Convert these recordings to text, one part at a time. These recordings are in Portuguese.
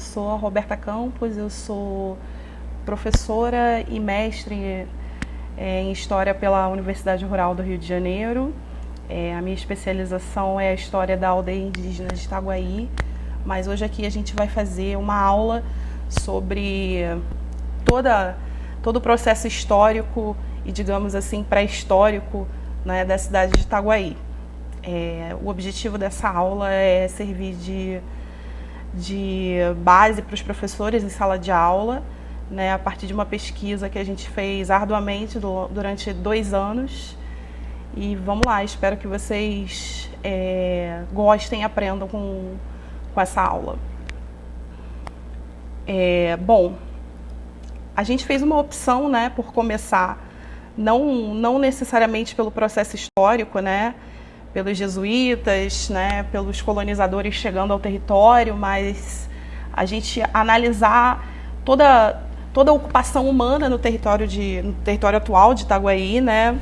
sou a Roberta Campos, eu sou professora e mestre em História pela Universidade Rural do Rio de Janeiro. A minha especialização é a História da Aldeia Indígena de Itaguaí, mas hoje aqui a gente vai fazer uma aula sobre todo o processo histórico e, digamos assim, pré-histórico, né, da cidade de Itaguaí. O objetivo dessa aula é servir de base para os professores em sala de aula, né, a partir de uma pesquisa que a gente fez arduamente durante 2 anos. E vamos lá, espero que vocês gostem e aprendam com essa aula. Bom, a gente fez uma opção, né, por começar, não necessariamente pelo processo histórico, né, pelos jesuítas, né, pelos colonizadores chegando ao território, mas a gente analisar toda a ocupação humana no território atual de Itaguaí, né.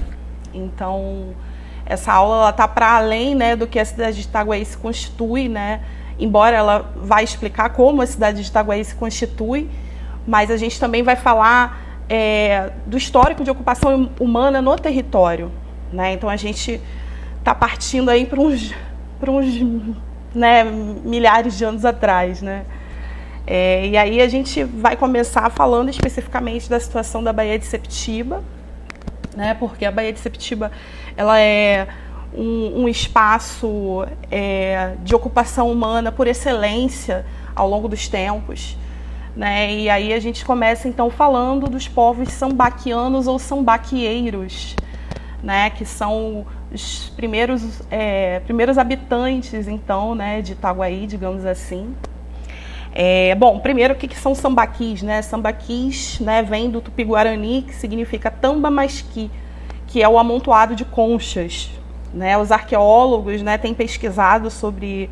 Então, essa aula está para além, né, do que a cidade de Itaguaí se constitui, né, embora ela vá explicar como a cidade de Itaguaí se constitui, mas a gente também vai falar do histórico de ocupação humana no território, né. Então, a gente está partindo aí para uns né, milhares de anos atrás, né. E aí a gente vai começar falando especificamente da situação da Baía de Septiba, né, porque a Baía de Septiba ela é um espaço de ocupação humana por excelência ao longo dos tempos, né, e aí a gente começa então falando dos povos sambaquianos ou sambaquieiros, né, que são os primeiros habitantes então, né, de Itaguaí, digamos assim. Bom, primeiro, o que são sambaquis, né? Sambaquis, né, vem do tupi-guarani, que significa tamba-masqui, que é o amontoado de conchas, né? Os arqueólogos, né, têm pesquisado sobre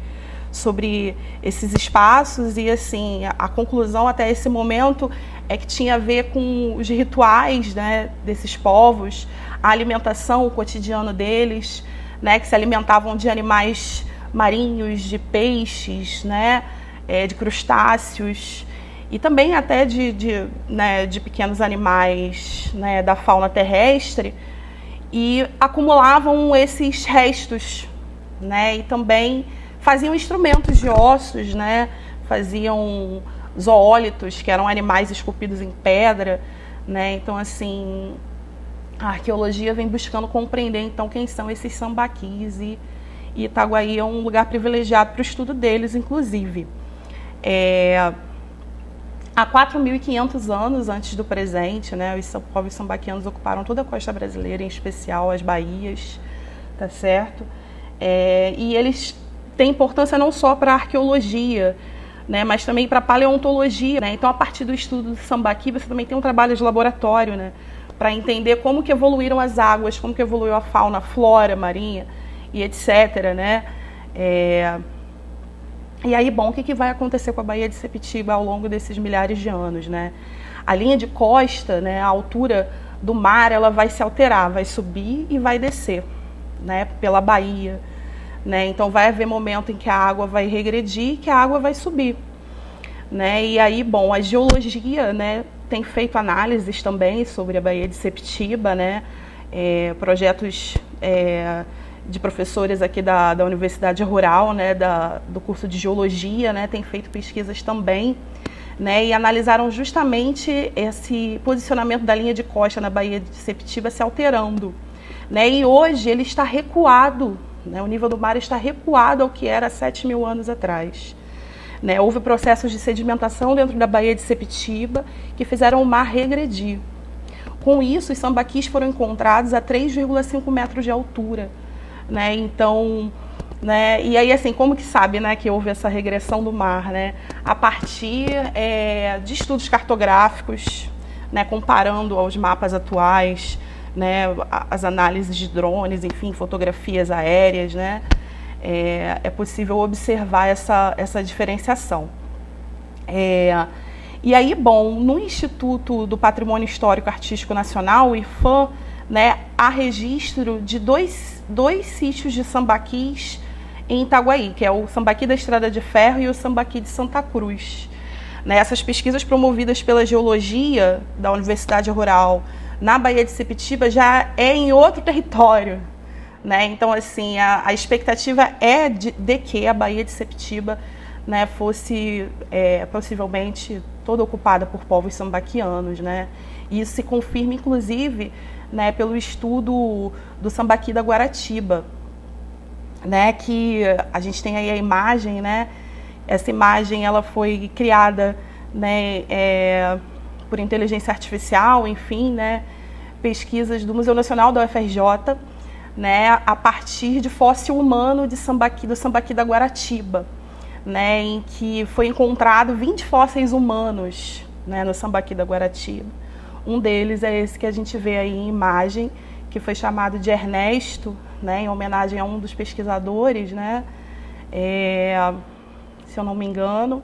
esses espaços e, assim, a conclusão até esse momento é que tinha a ver com os rituais, né, desses povos, a alimentação, o cotidiano deles, né, que se alimentavam de animais marinhos, de peixes, né, de crustáceos e também até de pequenos animais, né, da fauna terrestre, e acumulavam esses restos, né, e também faziam instrumentos de ossos, né, faziam zoólitos, que eram animais esculpidos em pedra, né. Então, assim, a arqueologia vem buscando compreender então quem são esses sambaquis, e Itaguaí é um lugar privilegiado para o estudo deles, inclusive. Há 4.500 anos antes do presente, né, os povos sambaquianos ocuparam toda a costa brasileira, em especial as baías, tá certo? E eles têm importância não só para a arqueologia, né, mas também para a paleontologia, né? Então, a partir do estudo do sambaqui, você também tem um trabalho de laboratório, né, para entender como que evoluíram as águas, como que evoluiu a fauna, a flora marinha e etc., né? E aí, bom, o que vai acontecer com a Baía de Septiba ao longo desses milhares de anos, né? A linha de costa, né, a altura do mar, ela vai se alterar, vai subir e vai descer, né, pela baía, né? Então, vai haver momento em que a água vai regredir e que a água vai subir, né? E aí, bom, a geologia, né, tem feito análises também sobre a Baía de Septiba, né? Projetos de professores aqui da Universidade Rural, né, do curso de Geologia, né, tem feito pesquisas também, né, e analisaram justamente esse posicionamento da linha de costa na Baía de Septiba se alterando, né, e hoje ele está recuado, né, o nível do mar está recuado ao que era 7.000 anos atrás. Né, houve processos de sedimentação dentro da Baía de Septiba que fizeram o mar regredir. Com isso, os sambaquis foram encontrados a 3,5 metros de altura. Né, então, né, e aí, assim, como que sabe, né, que houve essa regressão do mar, né? A partir de estudos cartográficos, né, comparando aos mapas atuais, né, as análises de drones, enfim, fotografias aéreas, né, é possível observar essa diferenciação. E aí, bom, no Instituto do Patrimônio Histórico Artístico Nacional, o IPHAN, né, há registro de dois sítios de sambaquis em Itaguaí, que é o Sambaqui da Estrada de Ferro e o Sambaqui de Santa Cruz. né, essas pesquisas promovidas pela Geologia da Universidade Rural na Baía de Sepetiba já é em outro território, né? Então, assim, a expectativa é de que a Baía de Sepetiba, né, fosse possivelmente toda ocupada por povos sambaquianos, né? E isso se confirma, inclusive, né, pelo estudo do Sambaqui da Guaratiba, né, que a gente tem aí a imagem, né? Essa imagem ela foi criada, né, por inteligência artificial, enfim, né, pesquisas do Museu Nacional da UFRJ, né, a partir de fóssil humano de Sambaqui, do Sambaqui da Guaratiba, né, em que foi encontrado 20 fósseis humanos, né, no Sambaqui da Guaratiba. Um deles é esse que a gente vê aí em imagem, que foi chamado de Ernesto, né, em homenagem a um dos pesquisadores, né, se eu não me engano.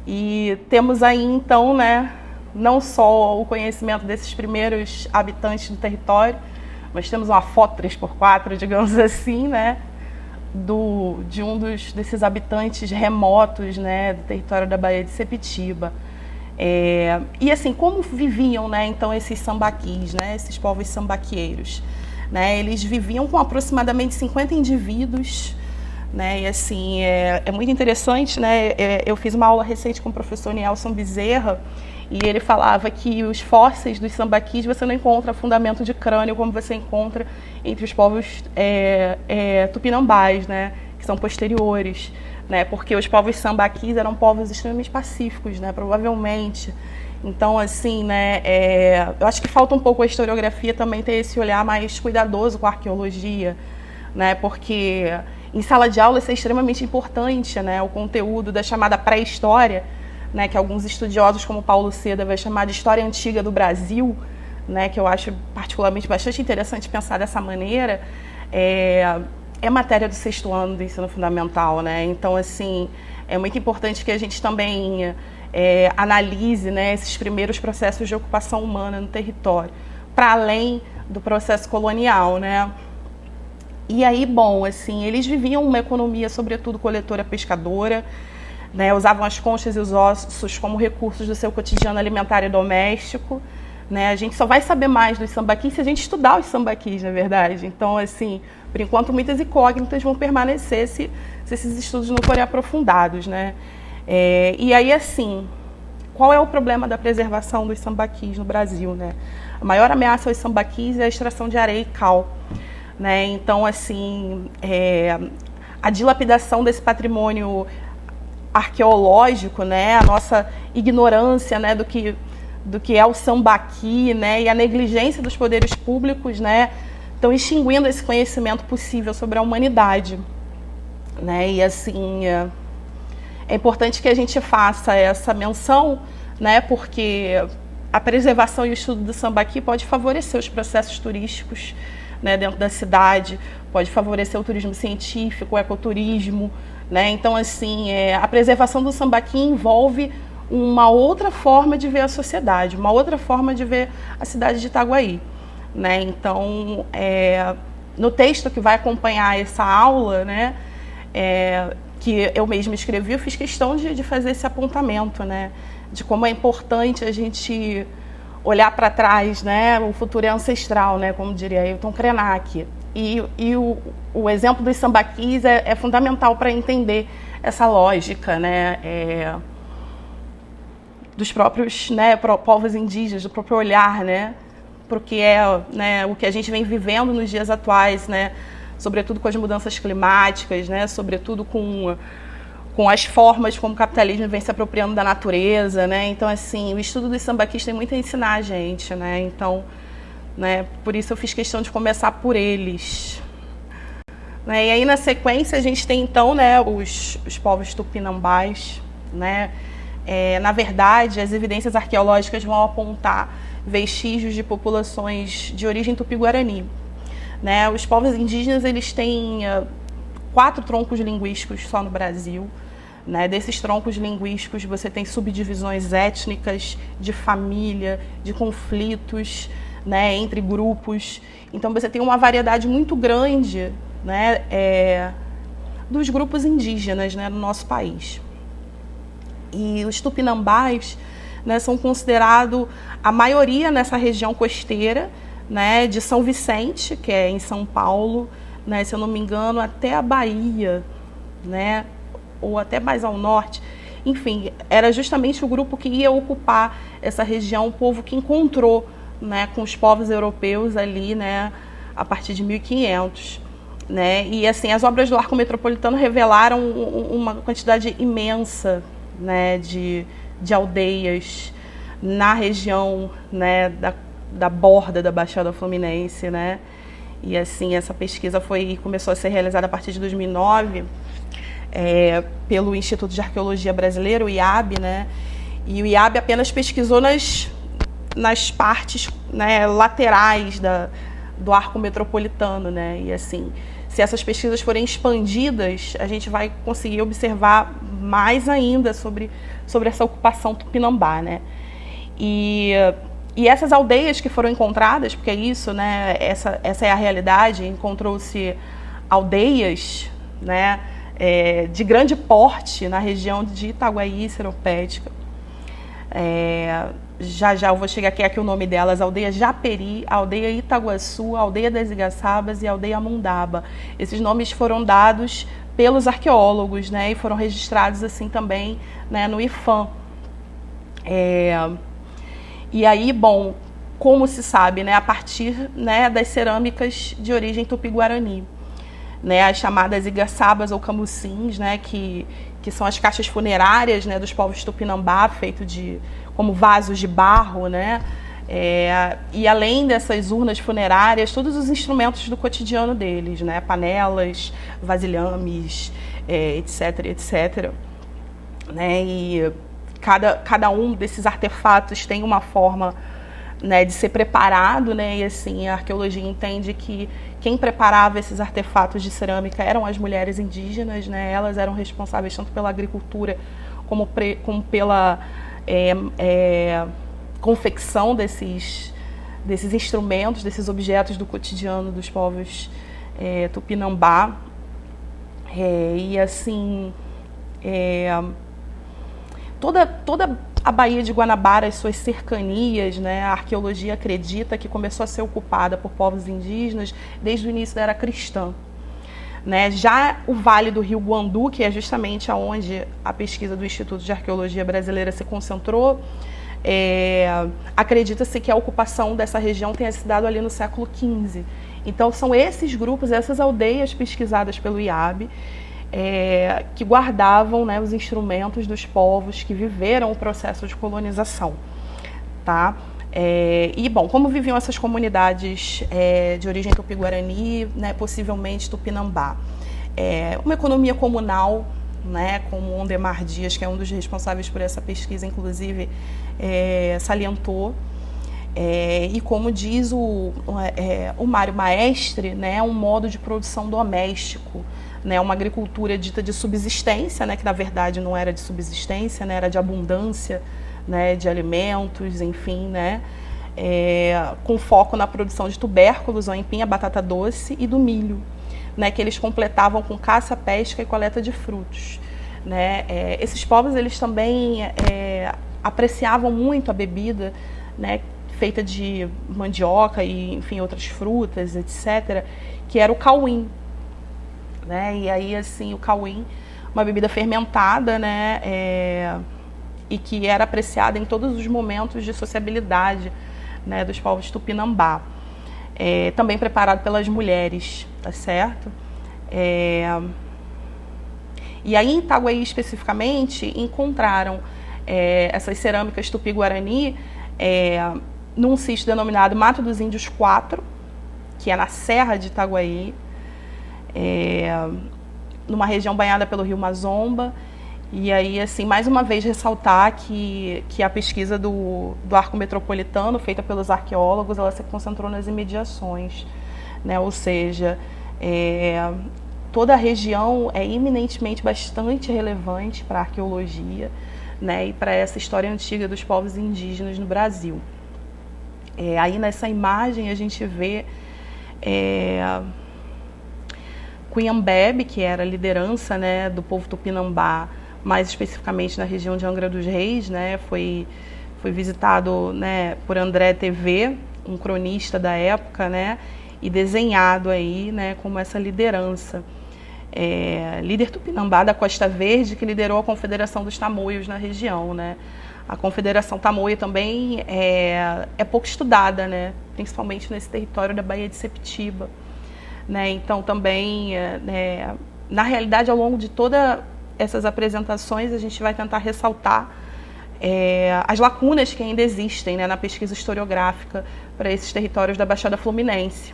E temos aí, então, né, não só o conhecimento desses primeiros habitantes do território, mas temos uma foto 3x4, digamos assim, né, de um desses habitantes remotos, né, do território da Baía de Sepetiba. E assim, como viviam, né, então esses sambaquis, né, esses povos sambaquieiros, né? Eles viviam com aproximadamente 50 indivíduos, né? E assim, é muito interessante, né? Eu fiz uma aula recente com o professor Nielson Bezerra e ele falava que os fósseis dos sambaquis você não encontra fundamento de crânio como você encontra entre os povos tupinambás, né? Que são posteriores, né? Porque os povos sambaquis eram povos extremamente pacíficos, né? Provavelmente. Então, assim, né, eu acho que falta um pouco a historiografia também ter esse olhar mais cuidadoso com a arqueologia, né, porque em sala de aula isso é extremamente importante, né, o conteúdo da chamada pré-história, né, que alguns estudiosos como Paulo Seda vai chamar de história antiga do Brasil, né, que eu acho particularmente bastante interessante pensar dessa maneira, é matéria do 6º ano do ensino fundamental, né, então, assim, é muito importante que a gente também analise, né, esses primeiros processos de ocupação humana no território, para além do processo colonial, né? E aí, bom, assim, eles viviam uma economia, sobretudo coletora-pescadora, né? Usavam as conchas e os ossos como recursos do seu cotidiano alimentar e doméstico, né? A gente só vai saber mais dos sambaquis se a gente estudar os sambaquis, na verdade. Então, assim, por enquanto, muitas incógnitas vão permanecer se esses estudos não forem aprofundados, né? E aí, assim, qual é o problema da preservação dos sambaquis no Brasil, né? A maior ameaça aos sambaquis é a extração de areia e cal, né? Então, assim, a dilapidação desse patrimônio arqueológico, né? A nossa ignorância, né, do que é o sambaqui, né? E a negligência dos poderes públicos, né, estão extinguindo esse conhecimento possível sobre a humanidade, né? E, assim, é importante que a gente faça essa menção, né, porque a preservação e o estudo do sambaqui pode favorecer os processos turísticos, né, dentro da cidade, pode favorecer o turismo científico, o ecoturismo, né? Então, assim, a preservação do sambaqui envolve uma outra forma de ver a sociedade, uma outra forma de ver a cidade de Itaguaí, né? Então, no texto que vai acompanhar essa aula, né, que eu mesma escrevi, eu fiz questão de fazer esse apontamento, né, de como é importante a gente olhar para trás, né, o futuro é ancestral, né, como diria Ailton Krenak. E o exemplo dos sambaquis é fundamental para entender essa lógica, né, dos próprios, né, povos indígenas, do próprio olhar, né, porque né, o que a gente vem vivendo nos dias atuais, né, sobretudo com as mudanças climáticas, né, sobretudo com as formas como o capitalismo vem se apropriando da natureza, né? Então, assim, o estudo dos sambaquis tem muito a ensinar a gente, né? Então, né, por isso eu fiz questão de começar por eles. Né? E aí, na sequência, a gente tem, então, né, os povos tupinambás, né? Na verdade, as evidências arqueológicas vão apontar vestígios de populações de origem tupi-guarani. Né? Os povos indígenas, eles têm 4 troncos linguísticos só no Brasil. Né? Desses troncos linguísticos, você tem subdivisões étnicas, de família, de conflitos, né, entre grupos. Então, você tem uma variedade muito grande, né, dos grupos indígenas, né, no nosso país. E os tupinambás, né, são considerados a maioria nessa região costeira, né, de São Vicente, que é em São Paulo, né, se eu não me engano, até a Bahia, né, ou até mais ao norte. Enfim, era justamente o grupo que ia ocupar essa região, o povo que encontrou, né, com os povos europeus ali, né, a partir de 1500. Né? E assim, as obras do Arco Metropolitano revelaram uma quantidade imensa, né, de aldeias na região, né, da borda da Baixada Fluminense, né? E assim, essa pesquisa começou a ser realizada a partir de 2009 pelo Instituto de Arqueologia Brasileiro, o IAB, né? E o IAB apenas pesquisou nas partes, né, laterais do Arco Metropolitano, né? E assim, se essas pesquisas forem expandidas, a gente vai conseguir observar mais ainda sobre essa ocupação tupinambá, né? E essas aldeias que foram encontradas, porque é isso, né? Essa é a realidade. Encontrou-se aldeias, né, de grande porte na região de Itaguaí, Seropédica. Já eu vou chegar aqui o nome delas: Aldeia Japeri, Aldeia Itaguaçu, Aldeia das Igaçabas e Aldeia Mundaba. Esses nomes foram dados pelos arqueólogos, né, e foram registrados assim também, né, no IFAM. E aí, bom, como se sabe, né, a partir, né, das cerâmicas de origem tupi-guarani, né, as chamadas igaçabas ou camucins, né, que são as caixas funerárias, né, dos povos tupinambá, feito como vasos de barro, né, e além dessas urnas funerárias, todos os instrumentos do cotidiano deles, né, panelas, vasilhames, etc, etc, né, e cada um desses artefatos tem uma forma, né, de ser preparado, né, e assim a arqueologia entende que quem preparava esses artefatos de cerâmica eram as mulheres indígenas, né, elas eram responsáveis tanto pela agricultura como pela confecção desses instrumentos, desses objetos do cotidiano dos povos tupinambá. E assim, toda a Baía de Guanabara, as suas cercanias, né, a arqueologia acredita que começou a ser ocupada por povos indígenas desde o início da era cristã. Né? Já o Vale do Rio Guandu, que é justamente onde a pesquisa do Instituto de Arqueologia Brasileira se concentrou, acredita-se que a ocupação dessa região tenha se dado ali no século XV. Então, são esses grupos, essas aldeias pesquisadas pelo IAB, que guardavam, né, os instrumentos dos povos que viveram o processo de colonização. Tá? E, bom, como viviam essas comunidades de origem tupi-guarani, né, possivelmente tupinambá? Uma economia comunal, né, como o Ondemar Dias, que é um dos responsáveis por essa pesquisa, inclusive, salientou. E como diz o Mário Maestre, né, um modo de produção doméstico, né, uma agricultura dita de subsistência, né, que na verdade não era de subsistência, né, era de abundância, né, de alimentos, enfim, né, com foco na produção de tubérculos, o aipim, a batata doce e do milho, né, que eles completavam com caça, pesca e coleta de frutos. Né. Esses povos eles também apreciavam muito a bebida, né, feita de mandioca e, enfim, outras frutas, etc., que era o cauim. Né? E aí, assim, o cauim, uma bebida fermentada, né, e que era apreciada em todos os momentos de sociabilidade, né, dos povos tupinambá. Também preparado pelas mulheres, tá certo? E aí, em Itaguaí, especificamente, encontraram essas cerâmicas tupi-guarani num sítio denominado Mato dos Índios 4, que é na Serra de Itaguaí, numa região banhada pelo rio Mazomba. E aí, assim, mais uma vez ressaltar que a pesquisa do Arco Metropolitano, feita pelos arqueólogos, ela se concentrou nas imediações, né? Ou seja, toda a região é eminentemente bastante relevante para a arqueologia, né? E para essa história antiga dos povos indígenas no Brasil. Aí nessa imagem a gente vê Cunhambebe, que era a liderança, né, do povo tupinambá mais especificamente na região de Angra dos Reis, né? Foi visitado, né, por André TV, um cronista da época, né? E desenhado aí, né, como essa liderança. Líder Tupinambá da Costa Verde, que liderou a Confederação dos Tamoios na região, né? A Confederação Tamoia também é pouco estudada, né? Principalmente nesse território da Baía de Sepetiba, né? Então também, na realidade, ao longo de todas essas apresentações, a gente vai tentar ressaltar as lacunas que ainda existem, né, na pesquisa historiográfica para esses territórios da Baixada Fluminense,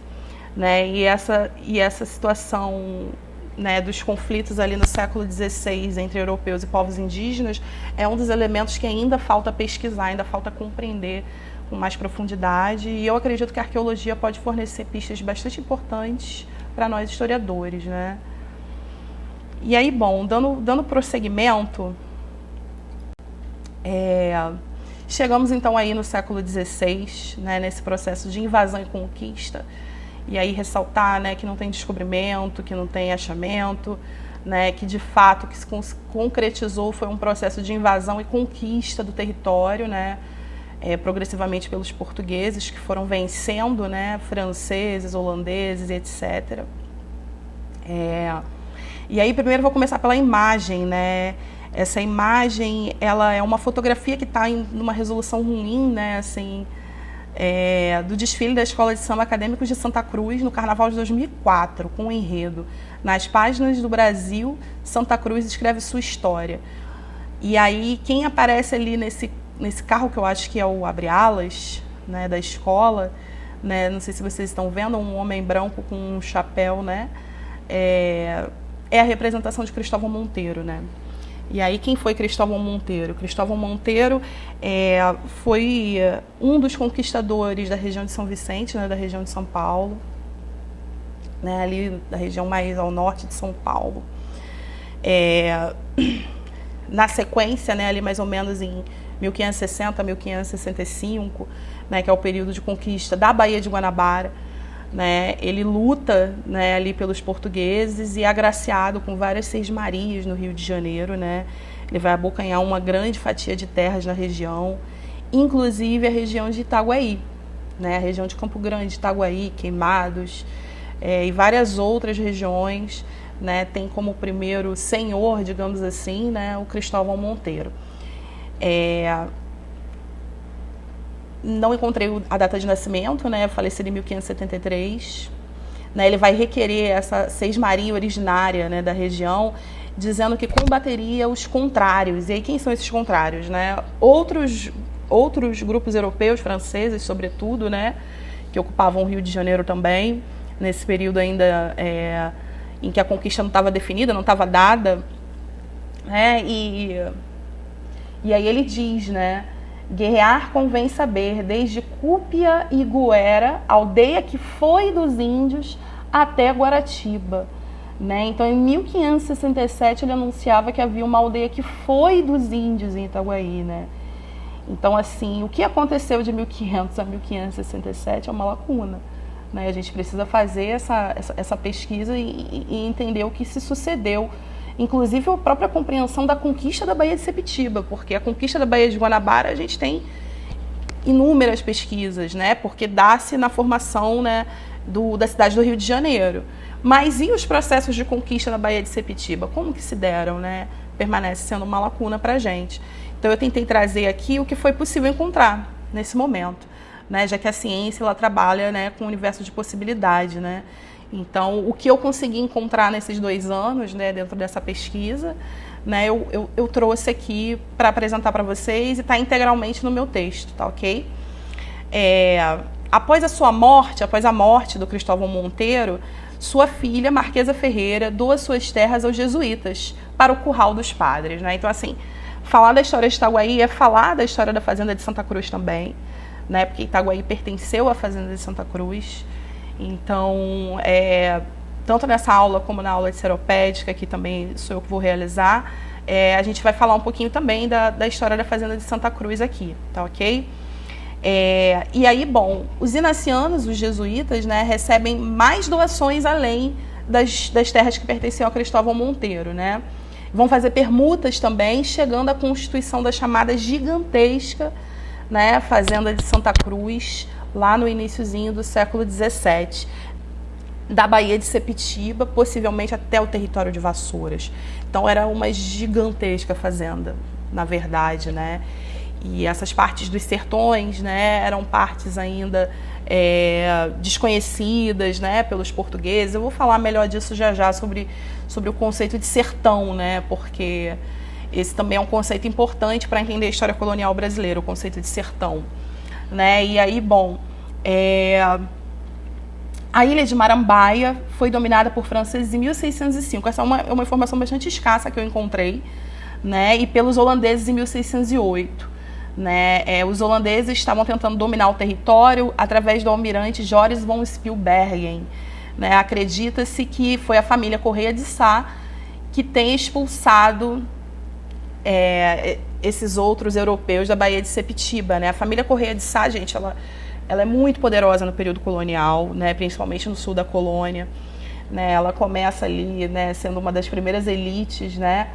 né? E essa situação, né, dos conflitos ali no século XVI entre europeus e povos indígenas é um dos elementos que ainda falta pesquisar, ainda falta compreender com mais profundidade, e eu acredito que a arqueologia pode fornecer pistas bastante importantes para nós historiadores, né? E aí, bom, dando prosseguimento, chegamos então aí no século XVI, né, nesse processo de invasão e conquista. E aí ressaltar, né, que não tem descobrimento, que não tem achamento, né, que de fato o que se concretizou foi um processo de invasão e conquista do território, né, progressivamente pelos portugueses, que foram vencendo, né, franceses, holandeses, etc. E aí primeiro vou começar pela imagem, né? Essa imagem, ela é uma fotografia que está em uma resolução ruim, né, assim, do desfile da Escola de Samba Acadêmicos de Santa Cruz no Carnaval de 2004, com o enredo Nas Páginas do Brasil, Santa Cruz escreve sua história. E aí quem aparece ali nesse carro, que eu acho que é o abre-alas, né, da escola, né, não sei se vocês estão vendo, um homem branco com um chapéu, né, é a representação de Cristóvão Monteiro, né? E aí, quem foi Cristóvão Monteiro? Cristóvão Monteiro foi um dos conquistadores da região de São Vicente, né, da região de São Paulo, né, ali da região mais ao norte de São Paulo. Na sequência, né, ali mais ou menos em 1560, 1565, né, que é o período de conquista da Baía de Guanabara, né, ele luta, né, ali pelos portugueses e é agraciado com várias sesmarias no Rio de Janeiro, né? Ele vai abocanhar uma grande fatia de terras na região, inclusive a região de Itaguaí, né, a região de Campo Grande, Itaguaí, Queimados, e várias outras regiões, né? Tem como primeiro senhor, digamos assim, né, o Cristóvão Monteiro. Não encontrei a data de nascimento, né? Falecido em 1573. Né? Ele vai requerer essa sesmaria originária, né, da região, dizendo que combateria os contrários. E aí, quem são esses contrários, né? Outros grupos europeus, franceses, sobretudo, né, que ocupavam o Rio de Janeiro também, nesse período ainda em que a conquista não estava definida, não estava dada. Né? E aí ele diz, né? Guerrear convém saber, desde Cúpia e Guera, aldeia que foi dos índios, até Guaratiba. Né? Então, em 1567, ele anunciava que havia uma aldeia que foi dos índios em Itaguaí. Né? Então, assim, o que aconteceu de 1500 a 1567 é uma lacuna. Né? A gente precisa fazer essa pesquisa e entender o que se sucedeu. Inclusive a própria compreensão da conquista da Baía de Sepetiba, porque a conquista da Baía de Guanabara a gente tem inúmeras pesquisas, né? Porque dá-se na formação, né, da cidade do Rio de Janeiro. Mas e os processos de conquista da Baía de Sepetiba? Como que se deram, né? Permanece sendo uma lacuna para a gente. Então eu tentei trazer aqui o que foi possível encontrar nesse momento, né? Já que a ciência ela trabalha, né, com um universo de possibilidade, né? Então, o que eu consegui encontrar nesses 2 anos, né, dentro dessa pesquisa, né, eu trouxe aqui para apresentar para vocês e está integralmente no meu texto, tá ok? Após a morte do Cristóvão Monteiro, sua filha, Marquesa Ferreira, doa suas terras aos jesuítas para o Curral dos Padres. Né? Então, assim, falar da história de Itaguaí é falar da história da Fazenda de Santa Cruz também, né, porque Itaguaí pertenceu à Fazenda de Santa Cruz. Então, tanto nessa aula como na aula de seropédica, que também sou eu que vou realizar, a gente vai falar um pouquinho também da história da Fazenda de Santa Cruz aqui, tá ok? E aí, bom, os inacianos, os jesuítas, né, recebem mais doações além das terras que pertenciam a Cristóvão Monteiro, né? Vão fazer permutas também, chegando à constituição da chamada gigantesca, né, Fazenda de Santa Cruz, lá no iniciozinho do século XVII, da Baía de Sepitiba, possivelmente até o território de Vassouras. Então era uma gigantesca fazenda, na verdade, né? E essas partes dos sertões, né, eram partes ainda desconhecidas, né, pelos portugueses. Eu vou falar melhor disso já sobre o conceito de sertão, né, porque esse também é um conceito importante para entender a história colonial brasileira, o conceito de sertão, né? E aí, bom, a ilha de Marambaia foi dominada por franceses em 1605. Essa é uma informação bastante escassa que eu encontrei, né? E pelos holandeses em 1608. Né? Os holandeses estavam tentando dominar o território através do almirante Joris von Spielbergen. Né? Acredita-se que foi a família Correia de Sá que tem expulsado esses outros europeus da Baía de Sepitiba. Né? A família Correia de Sá, gente, ela é muito poderosa no período colonial, né? Principalmente no sul da colônia. Né? Ela começa ali, né, sendo uma das primeiras elites, né,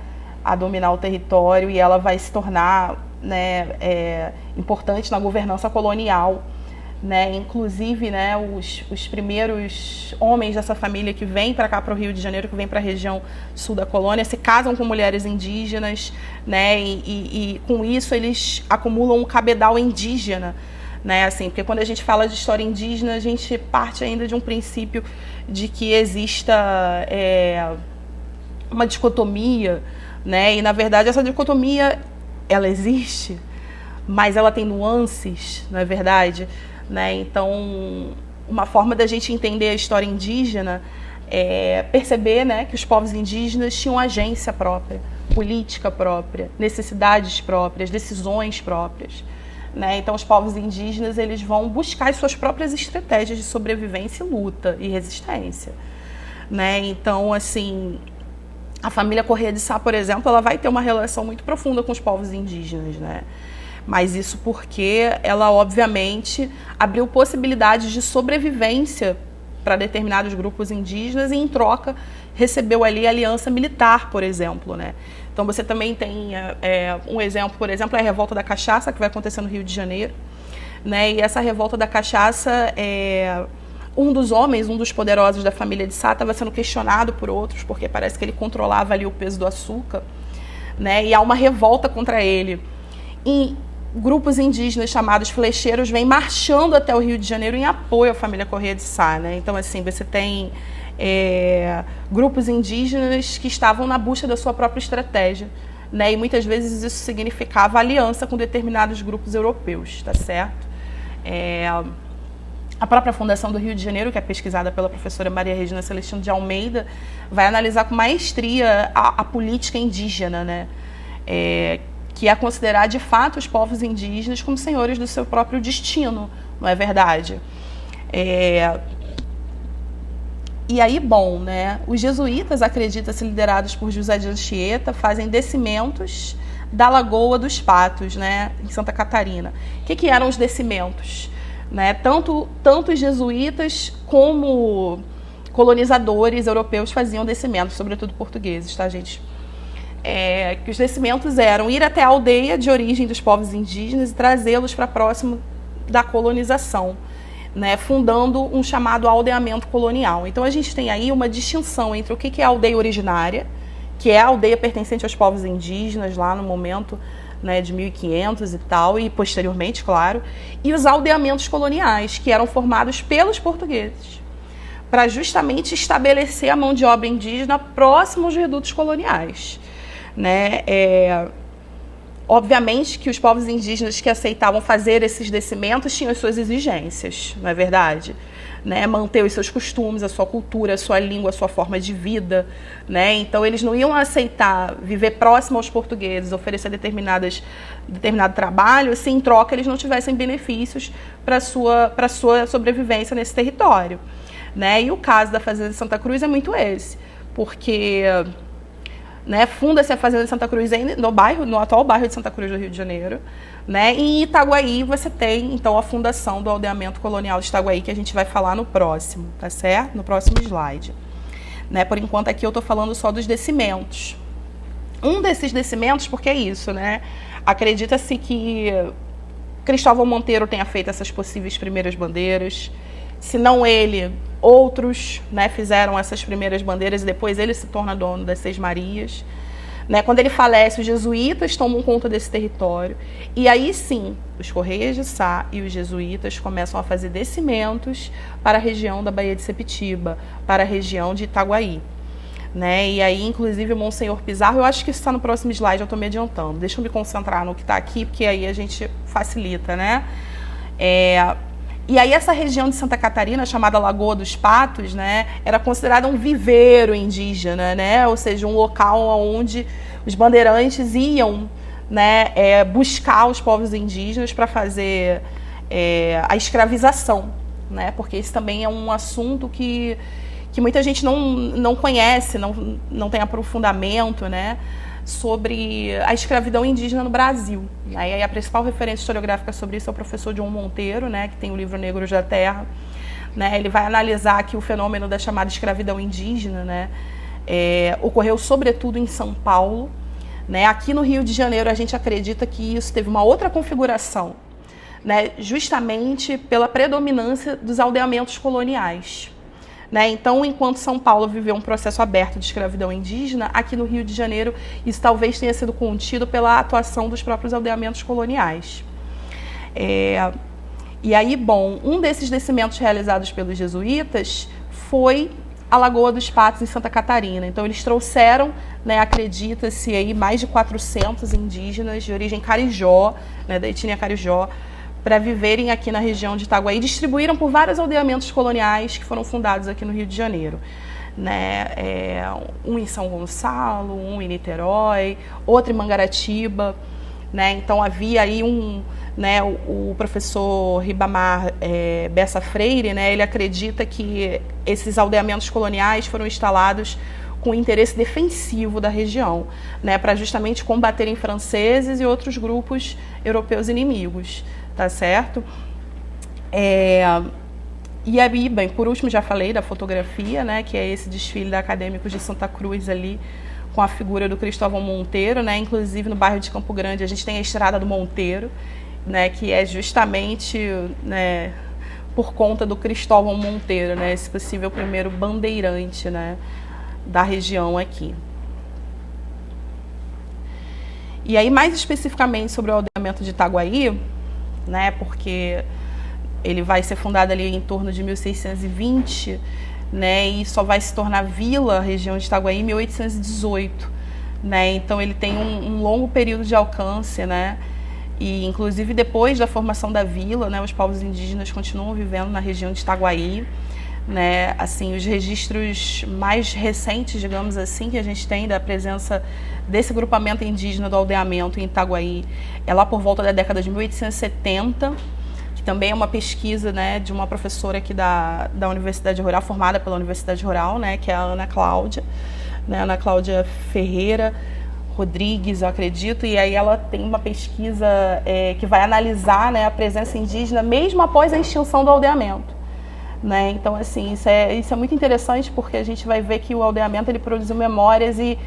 a dominar o território, e ela vai se tornar, né, importante na governança colonial, né? Inclusive, né, os primeiros homens dessa família que vêm para cá, para o Rio de Janeiro, que vêm para a região sul da colônia, se casam com mulheres indígenas, né? E com isso eles acumulam um cabedal indígena, né? Assim, porque quando a gente fala de história indígena, a gente parte ainda de um princípio de que exista uma dicotomia, né? E na verdade essa dicotomia ela existe, mas ela tem nuances, não é verdade? Né? Então, uma forma da gente entender a história indígena é perceber, né, que os povos indígenas tinham agência própria, política própria, necessidades próprias, decisões próprias. Né? Então, os povos indígenas eles vão buscar as suas próprias estratégias de sobrevivência, luta e resistência. Né? Então, assim, a família Correia de Sá, por exemplo, ela vai ter uma relação muito profunda com os povos indígenas, né? Mas isso porque ela, obviamente, abriu possibilidades de sobrevivência para determinados grupos indígenas e, em troca, recebeu ali a aliança militar, por exemplo, né? Então, você também tem um exemplo, por exemplo, é a Revolta da Cachaça, que vai acontecer no Rio de Janeiro, né? E essa Revolta da Cachaça, um dos homens, um dos poderosos da família de Sá, estava sendo questionado por outros, porque parece que ele controlava ali o peso do açúcar, né? E há uma revolta contra ele. E grupos indígenas chamados flecheiros vêm marchando até o Rio de Janeiro em apoio à família Correia de Sá, né? Então, assim, você tem grupos indígenas que estavam na busca da sua própria estratégia, né? E muitas vezes isso significava aliança com determinados grupos europeus, tá certo? A própria Fundação do Rio de Janeiro, que é pesquisada pela professora Maria Regina Celestino de Almeida, vai analisar com maestria a política indígena, né? Que é considerar, de fato, os povos indígenas como senhores do seu próprio destino, não é verdade? E aí, bom, né? Os jesuítas, acredita-se liderados por José de Anchieta, fazem descimentos da Lagoa dos Patos, né, em Santa Catarina. O que eram os descimentos? Né? Tanto os jesuítas como colonizadores europeus faziam descimentos, sobretudo portugueses, tá, gente? Que os descimentos eram ir até a aldeia de origem dos povos indígenas e trazê-los para próximo da colonização, né, fundando um chamado aldeamento colonial. Então a gente tem aí uma distinção entre o que é a aldeia originária, que é a aldeia pertencente aos povos indígenas lá no momento, né, de 1500 e tal, e posteriormente, claro, e os aldeamentos coloniais, que eram formados pelos portugueses, para justamente estabelecer a mão de obra indígena próximo aos redutos coloniais. Né? Obviamente que os povos indígenas que aceitavam fazer esses descimentos tinham as suas exigências, não é verdade? Né? Manter os seus costumes, a sua cultura, a sua língua, a sua forma de vida. Né? Então, eles não iam aceitar viver próximo aos portugueses, oferecer determinado trabalho, se em troca eles não tivessem benefícios para a sua sobrevivência nesse território. Né? E o caso da Fazenda de Santa Cruz é muito esse, porque... Né, funda-se a Fazenda de Santa Cruz no atual bairro de Santa Cruz do Rio de Janeiro. Né, e em Itaguaí você tem, então, a fundação do aldeamento colonial de Itaguaí, que a gente vai falar no próximo, tá certo? No próximo slide. Né, por enquanto aqui eu estou falando só dos descimentos. Um desses descimentos, porque é isso, né? Acredita-se que Cristóvão Monteiro tenha feito essas possíveis primeiras bandeiras. Se não ele, outros, né, fizeram essas primeiras bandeiras e depois ele se torna dono das Seis Marias. Né? Quando ele falece, os jesuítas tomam conta desse território. E aí sim, os Correias de Sá e os jesuítas começam a fazer descimentos para a região da Baía de Sepetiba, para a região de Itaguaí. Né? E aí, inclusive, o Monsenhor Pizarro, eu acho que isso está no próximo slide, eu estou me adiantando. Deixa eu me concentrar no que está aqui, porque aí a gente facilita, né? E aí essa região de Santa Catarina, chamada Lagoa dos Patos, né, era considerada um viveiro indígena, né? Ou seja, um local onde os bandeirantes iam, né, buscar os povos indígenas para fazer a escravização, né? Porque esse também é um assunto que muita gente não conhece, não tem aprofundamento, né, sobre a escravidão indígena no Brasil. Aí a principal referência historiográfica sobre isso é o professor João Monteiro, né, que tem o livro Negros da Terra. Né, ele vai analisar que o fenômeno da chamada escravidão indígena, né, ocorreu sobretudo em São Paulo. Né. Aqui no Rio de Janeiro a gente acredita que isso teve uma outra configuração, né, justamente pela predominância dos aldeamentos coloniais. Né? Então, enquanto São Paulo viveu um processo aberto de escravidão indígena, aqui no Rio de Janeiro isso talvez tenha sido contido pela atuação dos próprios aldeamentos coloniais. E aí, bom, um desses descimentos realizados pelos jesuítas foi a Lagoa dos Patos, em Santa Catarina. Então, eles trouxeram, né, acredita-se, aí, mais de 400 indígenas de origem carijó, né, da etnia carijó, para viverem aqui na região de Itaguaí, distribuíram por vários aldeamentos coloniais que foram fundados aqui no Rio de Janeiro. Né? Um em São Gonçalo, um em Niterói, outro em Mangaratiba. Né? Então havia aí né, o professor Ribamar Bessa Freire, né, ele acredita que esses aldeamentos coloniais foram instalados com interesse defensivo da região, né, para justamente combaterem franceses e outros grupos europeus inimigos. Tá certo? E aí, bem, por último, já falei da fotografia, né, que é esse desfile da Acadêmicos de Santa Cruz ali, com a figura do Cristóvão Monteiro, né, inclusive no bairro de Campo Grande a gente tem a Estrada do Monteiro, né, que é justamente, né, por conta do Cristóvão Monteiro, né, esse possível primeiro bandeirante, né, da região aqui. E aí, mais especificamente sobre o aldeamento de Itaguaí, né, porque ele vai ser fundado ali em torno de 1620, né, e só vai se tornar vila, a região de Itaguaí, em 1818. Né, então ele tem um longo período de alcance, né, e inclusive depois da formação da vila, né, os povos indígenas continuam vivendo na região de Itaguaí. Né, assim, os registros mais recentes, digamos assim, que a gente tem da presença desse grupamento indígena do aldeamento em Itaguaí é lá por volta da década de 1870, que também é uma pesquisa, né, de uma professora aqui da Universidade Rural, formada pela Universidade Rural, né, que é a Ana Cláudia, né, Ana Cláudia Ferreira Rodrigues, eu acredito, e aí ela tem uma pesquisa que vai analisar, né, a presença indígena mesmo após a extinção do aldeamento. Né? Então, assim, isso é muito interessante porque a gente vai ver que o aldeamento ele produziu memórias e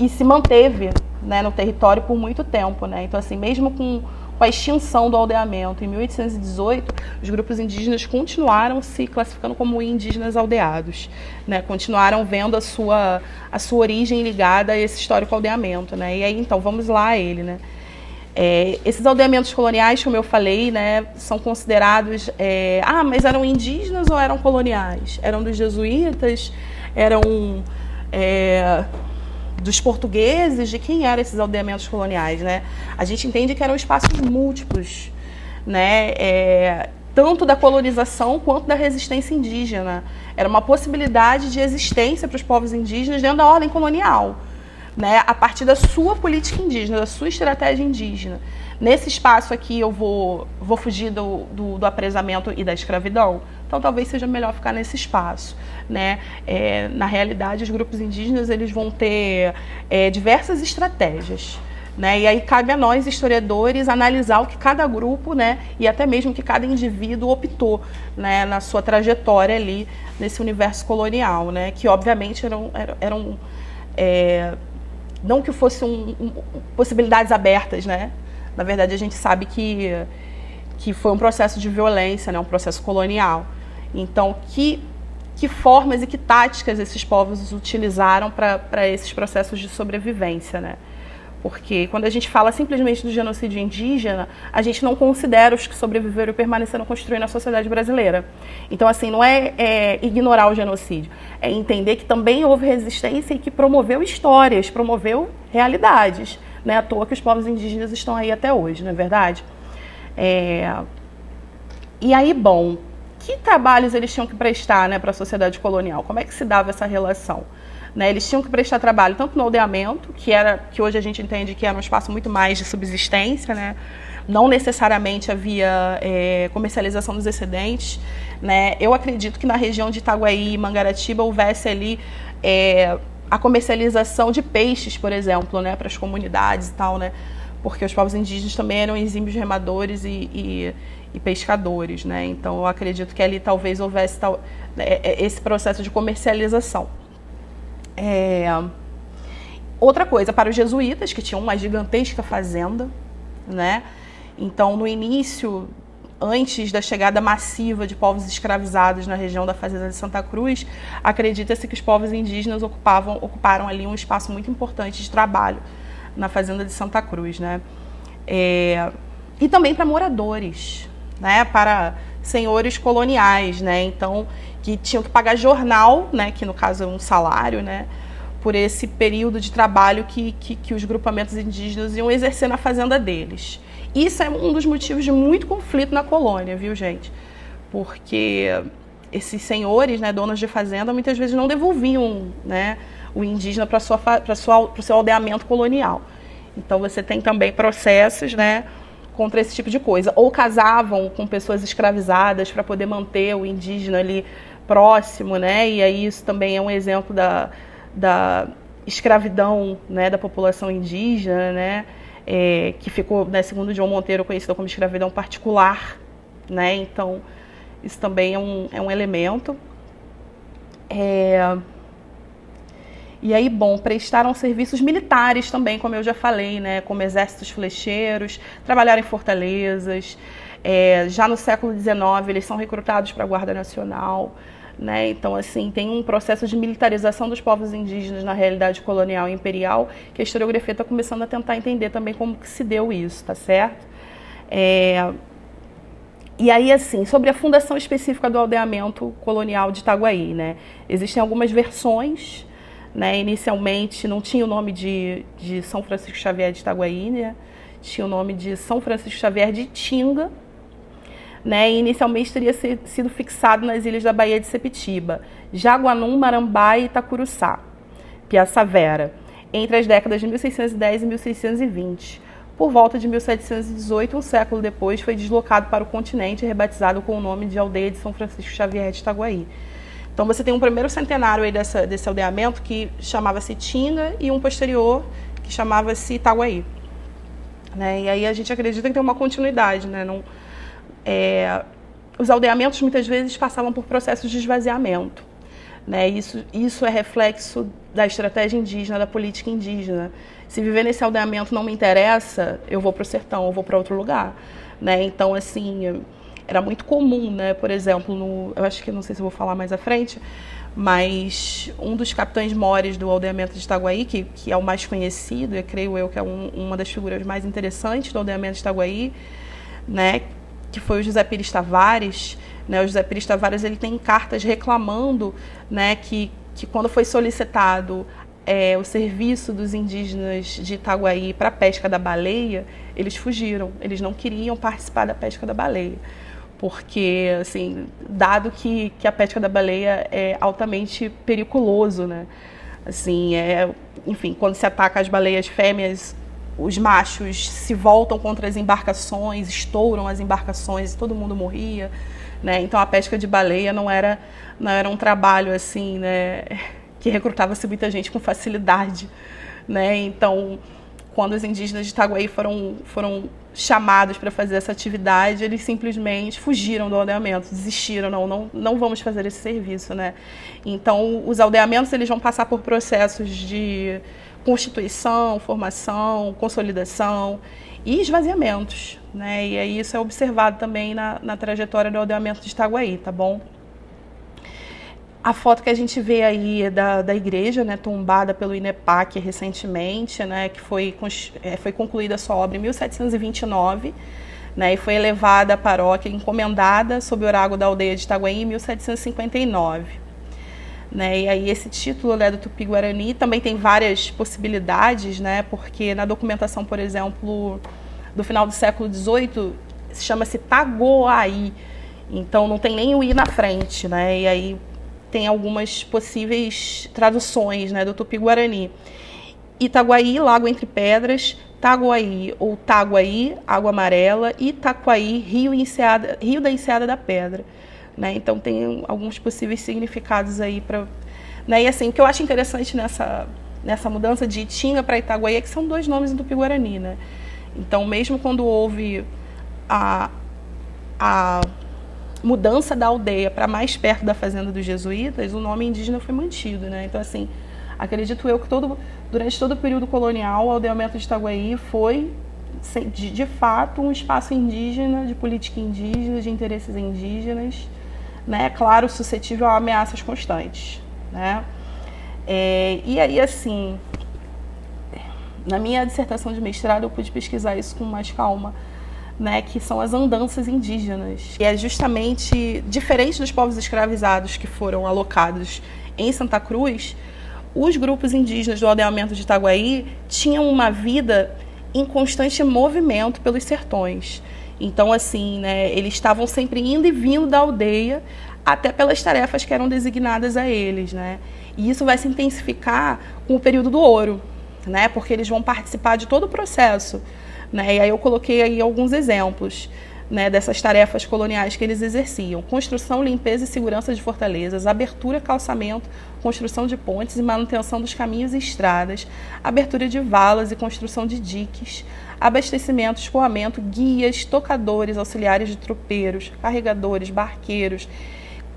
se manteve, né, no território por muito tempo. Né? Então, assim, mesmo com a extinção do aldeamento em 1818, os grupos indígenas continuaram se classificando como indígenas aldeados. Né? Continuaram vendo a sua origem ligada a esse histórico aldeamento. Né? E aí, então, vamos lá a ele, né? Esses aldeamentos coloniais, como eu falei, né, são considerados... mas eram indígenas ou eram coloniais? Eram dos jesuítas? Eram dos portugueses? De quem eram esses aldeamentos coloniais? Né? A gente entende que eram espaços múltiplos, né, tanto da colonização quanto da resistência indígena. Era uma possibilidade de existência para os povos indígenas dentro da ordem colonial. Né, a partir da sua política indígena, da sua estratégia indígena. Nesse espaço aqui eu vou fugir do apresamento e da escravidão, então talvez seja melhor ficar nesse espaço. Né? Na realidade, os grupos indígenas eles vão ter diversas estratégias. Né? E aí cabe a nós, historiadores, analisar o que cada grupo, né, e até mesmo que cada indivíduo optou, né, na sua trajetória ali, nesse universo colonial, né, que obviamente eram não que fosse possibilidades abertas, né? Na verdade, a gente sabe que foi um processo de violência, né? Um processo colonial. Então, que formas e que táticas esses povos utilizaram para esses processos de sobrevivência, né? Porque quando a gente fala simplesmente do genocídio indígena, a gente não considera os que sobreviveram e permaneceram construindo a sociedade brasileira. Então, assim, não é ignorar o genocídio, é entender que também houve resistência e que promoveu histórias, promoveu realidades. Não é à toa que os povos indígenas estão aí até hoje, não é verdade? E aí, bom, que trabalhos eles tinham que prestar, né, para a sociedade colonial? Como é que se dava essa relação? Né, eles tinham que prestar trabalho tanto no aldeamento, que hoje a gente entende que era um espaço muito mais de subsistência, né? Não necessariamente havia comercialização dos excedentes. Né? Eu acredito que na região de Itaguaí e Mangaratiba houvesse ali a comercialização de peixes, por exemplo, né, para as comunidades e tal, né? Porque os povos indígenas também eram exímios remadores e pescadores, né? Então eu acredito que ali talvez houvesse esse processo de comercialização. Outra coisa, para os jesuítas, que tinham uma gigantesca fazenda, né? Então, no início, antes da chegada massiva de povos escravizados na região da fazenda de Santa Cruz, acredita-se que os povos indígenas ocuparam ali um espaço muito importante de trabalho na fazenda de Santa Cruz, né? E também para moradores, né? Para senhores coloniais, né? Então, que tinham que pagar jornal, né, que no caso é um salário, né, por esse período de trabalho que os grupamentos indígenas iam exercer na fazenda deles. Isso é um dos motivos de muito conflito na colônia, viu, gente? Porque esses senhores, né, donos de fazenda, muitas vezes não devolviam, né, o indígena para o seu aldeamento colonial. Então você tem também processos, né, contra esse tipo de coisa. Ou casavam com pessoas escravizadas para poder manter o indígena ali próximo, né? E aí isso também é um exemplo da escravidão, né, da população indígena, né? Que ficou, né, segundo João Monteiro, conhecida como escravidão particular, né? Então isso também é um elemento. E aí, bom, prestaram serviços militares também, como eu já falei, né, como exércitos flecheiros, trabalharam em fortalezas. Já no século XIX, eles são recrutados para a Guarda Nacional, né? Então, assim, tem um processo de militarização dos povos indígenas na realidade colonial e imperial, que a historiografia está começando a tentar entender também como que se deu isso, tá certo? E aí, assim, sobre a fundação específica do aldeamento colonial de Itaguaí, né? Existem algumas versões. Né, inicialmente não tinha o nome de São Francisco Xavier de Itaguaí, né, tinha o nome de São Francisco Xavier de Itinga, né, e inicialmente teria sido fixado nas ilhas da Baía de Sepetiba, Jaguanum, Marambá e Itacuruçá, Piaçavera, entre as décadas de 1610 e 1620. Por volta de 1718, um século depois, foi deslocado para o continente e rebatizado com o nome de Aldeia de São Francisco Xavier de Itaguaí. Então você tem um primeiro centenário aí desse aldeamento que chamava-se Itinga e um posterior que chamava-se Itaguaí. Né? E aí a gente acredita que tem uma continuidade. Né? Os aldeamentos muitas vezes passavam por processos de esvaziamento. Né? Isso é reflexo da estratégia indígena, da política indígena. Se viver nesse aldeamento não me interessa, eu vou para o sertão, eu vou para outro lugar. Né? Então, assim... Era muito comum, né? Por exemplo, eu acho que não sei se eu vou falar mais à frente, mas um dos capitães mores do aldeamento de Itaguaí, que é o mais conhecido, e creio eu que é uma das figuras mais interessantes do aldeamento de Itaguaí, né? Que foi o José Pires Tavares. Né? O José Pires Tavares ele tem cartas reclamando, né, que quando foi solicitado o serviço dos indígenas de Itaguaí para a pesca da baleia, eles fugiram, eles não queriam participar da pesca da baleia. Porque, assim, dado que a pesca da baleia é altamente periculoso, né? Assim, enfim, quando se ataca as baleias fêmeas, os machos se voltam contra as embarcações, estouram as embarcações e todo mundo morria, né? Então a pesca de baleia não era um trabalho, assim, né, que recrutava-se muita gente com facilidade, né? Então, quando os indígenas de Itaguaí foram chamados para fazer essa atividade, eles simplesmente fugiram do aldeamento, desistiram, não vamos fazer esse serviço, né? Então, os aldeamentos eles vão passar por processos de constituição, formação, consolidação e esvaziamentos, né? E aí isso é observado também na trajetória do aldeamento de Itaguaí, tá bom? A foto que a gente vê aí é da igreja, né, tombada pelo INEPAC recentemente, né, que foi concluída a sua obra em 1729, né, e foi elevada à paróquia, encomendada sob o orago da aldeia de Itaguaí em 1759. Né, e aí esse título, né, do Tupi-Guarani também tem várias possibilidades, né, porque na documentação, por exemplo, do final do século XVIII, chama-se Tagoaí, então não tem nem o I na frente, né, e aí tem algumas possíveis traduções, né, do Tupi-Guarani. Itaguaí, Lago Entre Pedras; Taguaí ou Taguaí, Água Amarela; e Itaquaí, Rio da Enseada da Pedra. Né? Então tem alguns possíveis significados aí para, né? E assim, o que eu acho interessante nessa mudança de Itinga para Itaguaí é que são dois nomes em Tupi-Guarani, né? Então, mesmo quando houve a mudança da aldeia para mais perto da fazenda dos jesuítas, o nome indígena foi mantido, né? Então, assim, acredito eu que durante todo o período colonial, o aldeamento de Itaguaí foi, de fato, um espaço indígena, de política indígena, de interesses indígenas, né? Claro, suscetível a ameaças constantes, né? E aí, assim, na minha dissertação de mestrado, eu pude pesquisar isso com mais calma, né, que são as andanças indígenas. E é justamente diferente dos povos escravizados que foram alocados em Santa Cruz, os grupos indígenas do aldeamento de Itaguaí tinham uma vida em constante movimento pelos sertões. Então, assim, né, eles estavam sempre indo e vindo da aldeia, até pelas tarefas que eram designadas a eles, né? E isso vai se intensificar com o período do ouro, né, porque eles vão participar de todo o processo. Né? E aí eu coloquei aí alguns exemplos, né, dessas tarefas coloniais que eles exerciam: construção, limpeza e segurança de fortalezas, abertura, calçamento, construção de pontes e manutenção dos caminhos e estradas, abertura de valas e construção de diques, abastecimento, escoamento, guias, tocadores, auxiliares de tropeiros, carregadores, barqueiros,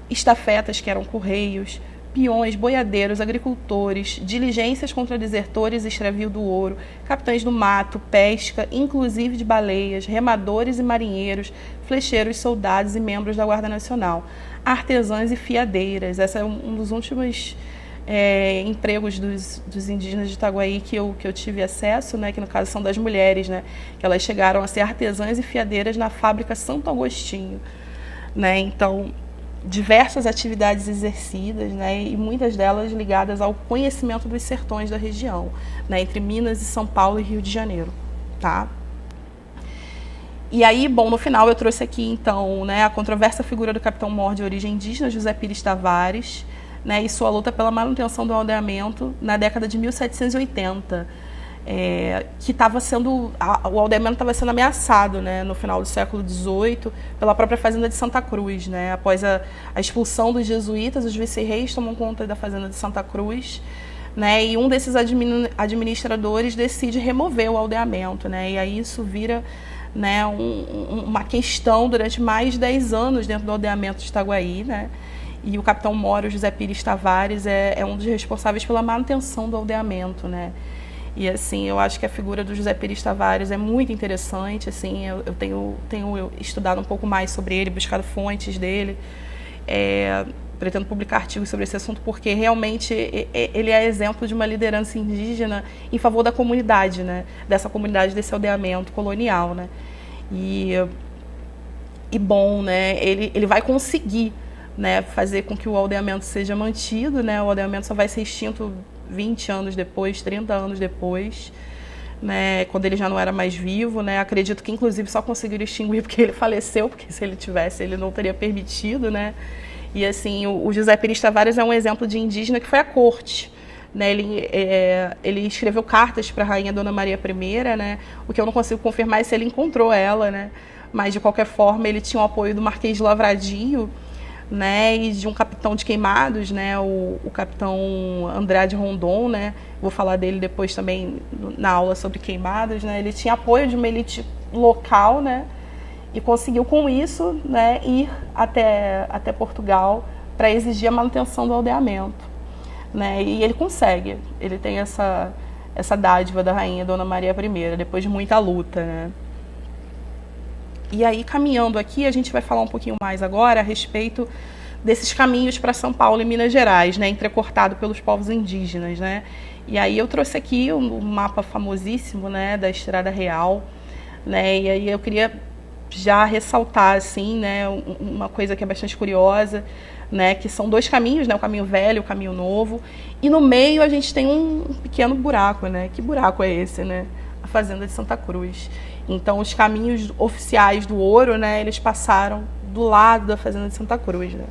estafetas, que eram correios, peões, boiadeiros, agricultores, diligências contra desertores e extravio do ouro, capitães do mato, pesca, inclusive de baleias, remadores e marinheiros, flecheiros, soldados e membros da Guarda Nacional, artesãs e fiadeiras. Esse é um dos últimos empregos dos indígenas de Itaguaí que eu tive acesso, né, que no caso são das mulheres, né, que elas chegaram a ser artesãs e fiadeiras na fábrica Santo Agostinho. Né? Então, diversas atividades exercidas, né, e muitas delas ligadas ao conhecimento dos sertões da região, né, entre Minas e São Paulo e Rio de Janeiro, tá? E aí, bom, no final eu trouxe aqui, então, né, a controversa figura do capitão-mor de origem indígena, José Pires Tavares, né, e sua luta pela manutenção do aldeamento na década de 1780, que estava sendo, o aldeamento estava sendo ameaçado, né, no final do século XVIII pela própria fazenda de Santa Cruz, né, após a expulsão dos jesuítas, os vice-reis tomam conta da fazenda de Santa Cruz, né, e um desses administradores decide remover o aldeamento, né, e aí isso vira, né, uma questão durante mais de 10 anos dentro do aldeamento de Itaguaí, né, e o capitão-mor, José Pires Tavares, é um dos responsáveis pela manutenção do aldeamento, né. E, assim, eu acho que a figura do José Pires Tavares é muito interessante, assim, eu tenho estudado um pouco mais sobre ele, buscado fontes dele, pretendo publicar artigos sobre esse assunto, porque realmente ele é exemplo de uma liderança indígena em favor da comunidade, né, dessa comunidade, desse aldeamento colonial, né, e bom, né, ele vai conseguir, né, fazer com que o aldeamento seja mantido, né, o aldeamento só vai ser extinto 20 anos depois, 30 anos depois, né, quando ele já não era mais vivo, né, acredito que inclusive só conseguiram extinguir porque ele faleceu, porque se ele tivesse, ele não teria permitido, né, e assim, o José Pires Tavares é um exemplo de indígena que foi à corte, né, ele escreveu cartas para a rainha Dona Maria I, né, o que eu não consigo confirmar é se ele encontrou ela, né, mas de qualquer forma ele tinha o apoio do Marquês de Lavradio, né, e de um capitão de Queimados, né, o capitão Andrade Rondon, né, vou falar dele depois também na aula sobre Queimados, né, ele tinha apoio de uma elite local, né, e conseguiu com isso, né, ir até Portugal para exigir a manutenção do aldeamento, né, e ele consegue, ele tem essa dádiva da rainha Dona Maria I, depois de muita luta, né? E aí, caminhando aqui, a gente vai falar um pouquinho mais agora a respeito desses caminhos para São Paulo e Minas Gerais, né, entrecortado pelos povos indígenas, né? E aí eu trouxe aqui um mapa famosíssimo, né, da Estrada Real, né? E aí eu queria já ressaltar, assim, né, uma coisa que é bastante curiosa, né, que são dois caminhos, né, o caminho velho e o caminho novo, e no meio a gente tem um pequeno buraco, né? Que buraco é esse, né? A Fazenda de Santa Cruz. Então, os caminhos oficiais do ouro, né, eles passaram do lado da Fazenda de Santa Cruz, né?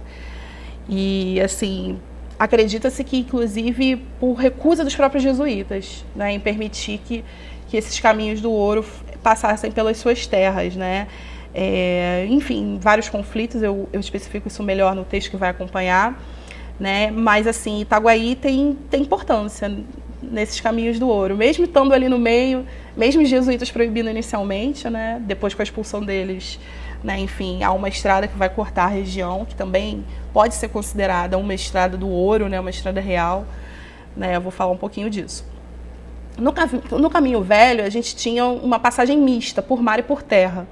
E, assim, acredita-se que, inclusive, por recusa dos próprios jesuítas, né, em permitir que esses caminhos do ouro passassem pelas suas terras, né? Enfim, vários conflitos, eu especifico isso melhor no texto que vai acompanhar, né? Mas, assim, Itaguaí tem importância nesses caminhos do ouro, mesmo estando ali no meio, mesmo os jesuítas proibindo inicialmente, né? Depois com a expulsão deles, né? Enfim, há uma estrada que vai cortar a região, que também pode ser considerada uma estrada do ouro, né? Uma estrada real, né? Eu vou falar um pouquinho disso. No caminho velho, a gente tinha uma passagem mista, por mar e por terra,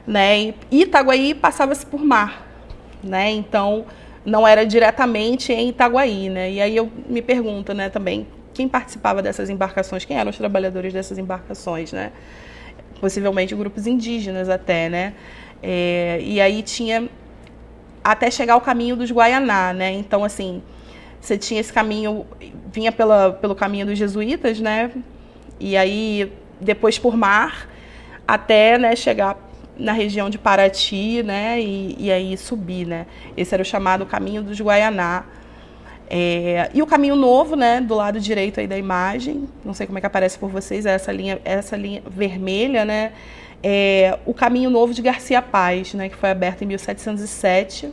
né? E Itaguaí passava-se por mar, né? Então, não era diretamente em Itaguaí, né? E aí eu me pergunto, né, também, quem participava dessas embarcações, quem eram os trabalhadores dessas embarcações, né? Possivelmente grupos indígenas até, né? E aí tinha até chegar ao caminho dos Guaianá, né? Então, assim, você tinha esse caminho, vinha pelo caminho dos jesuítas, né? E aí, depois por mar, até, né, chegar na região de Paraty, né? E aí subir, né? Esse era o chamado caminho dos Guaianá. E o caminho novo, né, do lado direito aí da imagem, não sei como é que aparece por vocês, essa linha vermelha, né, o caminho novo de Garcia Paz, né, que foi aberto em 1707,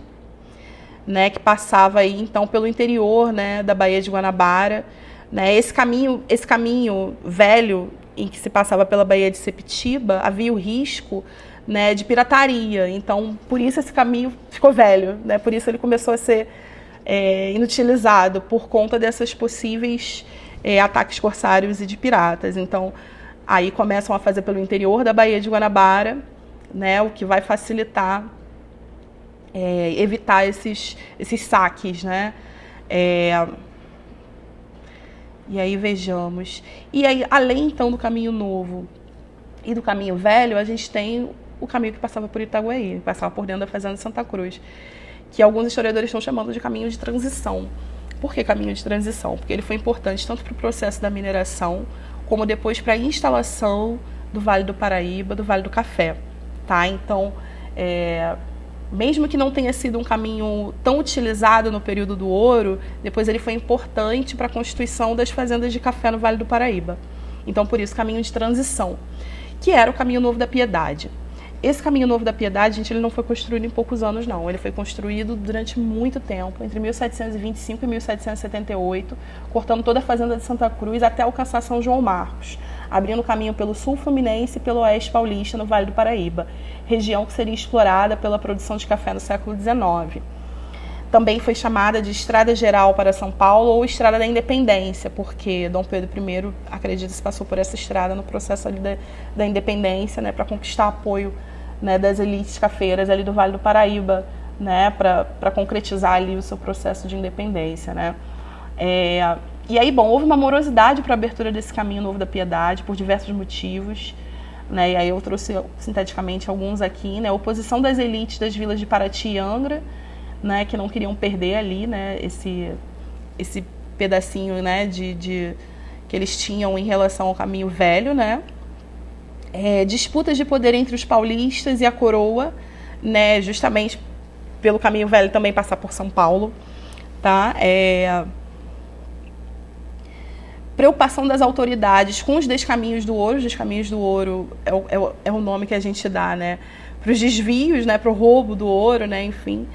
né, que passava aí então pelo interior, né, da Baía de Guanabara, né. Esse caminho velho em que se passava pela Baía de Sepitiba, havia o risco, né, de pirataria, então por isso esse caminho ficou velho, né, por isso ele começou a ser inutilizado por conta dessas possíveis ataques corsários e de piratas. Então, aí começam a fazer pelo interior da Baía de Guanabara, né, o que vai facilitar evitar esses saques, né? E aí vejamos. E aí, além então do caminho novo e do caminho velho, a gente tem o caminho que passava por Itaguaí, passava por dentro da Fazenda de Santa Cruz, que alguns historiadores estão chamando de caminho de transição. Por que caminho de transição? Porque ele foi importante tanto para o processo da mineração, como depois para a instalação do Vale do Paraíba, do Vale do Café. Tá? Então, mesmo que não tenha sido um caminho tão utilizado no período do ouro, depois ele foi importante para a constituição das fazendas de café no Vale do Paraíba. Então, por isso, caminho de transição, que era o Caminho Novo da Piedade. Esse Caminho Novo da Piedade, gente, ele não foi construído em poucos anos, não. Ele foi construído durante muito tempo, entre 1725 e 1778, cortando toda a Fazenda de Santa Cruz até alcançar São João Marcos, abrindo caminho pelo sul fluminense e pelo oeste paulista, no Vale do Paraíba, região que seria explorada pela produção de café no século XIX. Também foi chamada de Estrada Geral para São Paulo ou Estrada da Independência, porque Dom Pedro I, acredita-se, passou por essa estrada no processo ali da independência, né, para conquistar apoio, né, das elites cafeiras ali do Vale do Paraíba, né, para concretizar ali o seu processo de independência, né. E aí, bom, houve uma morosidade para a abertura desse Caminho Novo da Piedade por diversos motivos, né, e aí eu trouxe sinteticamente alguns aqui, né, a oposição das elites das vilas de Paraty e Angra, né, que não queriam perder ali, né, esse pedacinho, né, que eles tinham em relação ao Caminho Velho, né. Disputas de poder entre os paulistas e a coroa, né, justamente pelo Caminho Velho também passar por São Paulo, tá? Preocupação das autoridades com os descaminhos do ouro. Os descaminhos do ouro é o nome que a gente dá, né, para os desvios, né, para o roubo do ouro, né, enfim.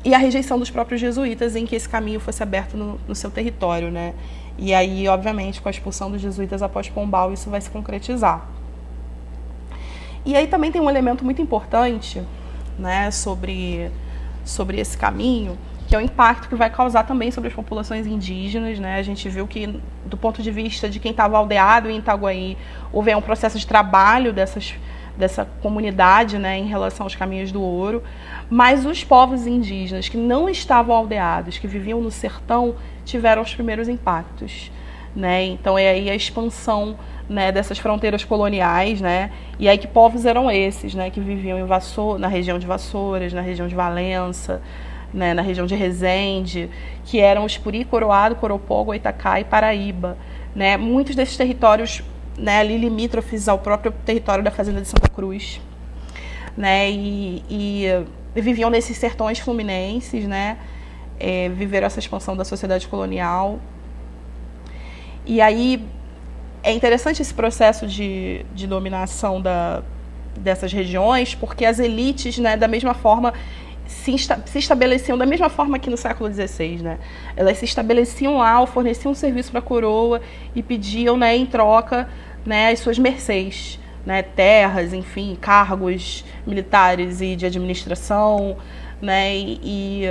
E a rejeição dos próprios jesuítas em que esse caminho fosse aberto no seu território, né? E aí, obviamente, com a expulsão dos jesuítas após Pombal, isso vai se concretizar. E aí também tem um elemento muito importante, né, sobre esse caminho, que é o impacto que vai causar também sobre as populações indígenas, né? A gente viu que, do ponto de vista de quem estava aldeado em Itaguaí, houve um processo de trabalho dessa comunidade, né, em relação aos caminhos do ouro, mas os povos indígenas que não estavam aldeados, que viviam no sertão, tiveram os primeiros impactos, né? Então é aí a expansão, né, dessas fronteiras coloniais, né? E aí que povos eram esses, né, que viviam na região de Vassouras, na região de Valença, né, na região de Resende, que eram os Puri, Coroado, Coropó, Goitacá e Paraíba, né? Muitos desses territórios, né, ali limítrofes ao próprio território da Fazenda de Santa Cruz, né? E viviam nesses sertões fluminenses, né? Viveram essa expansão da sociedade colonial. E aí é interessante esse processo de dominação dessas regiões, porque as elites, né, da mesma forma, se estabeleciam da mesma forma que no século XVI, né? Elas se estabeleciam lá, forneciam um serviço para a coroa e pediam, né, em troca, né, as suas mercês, né, terras, enfim, cargos militares e de administração, né, e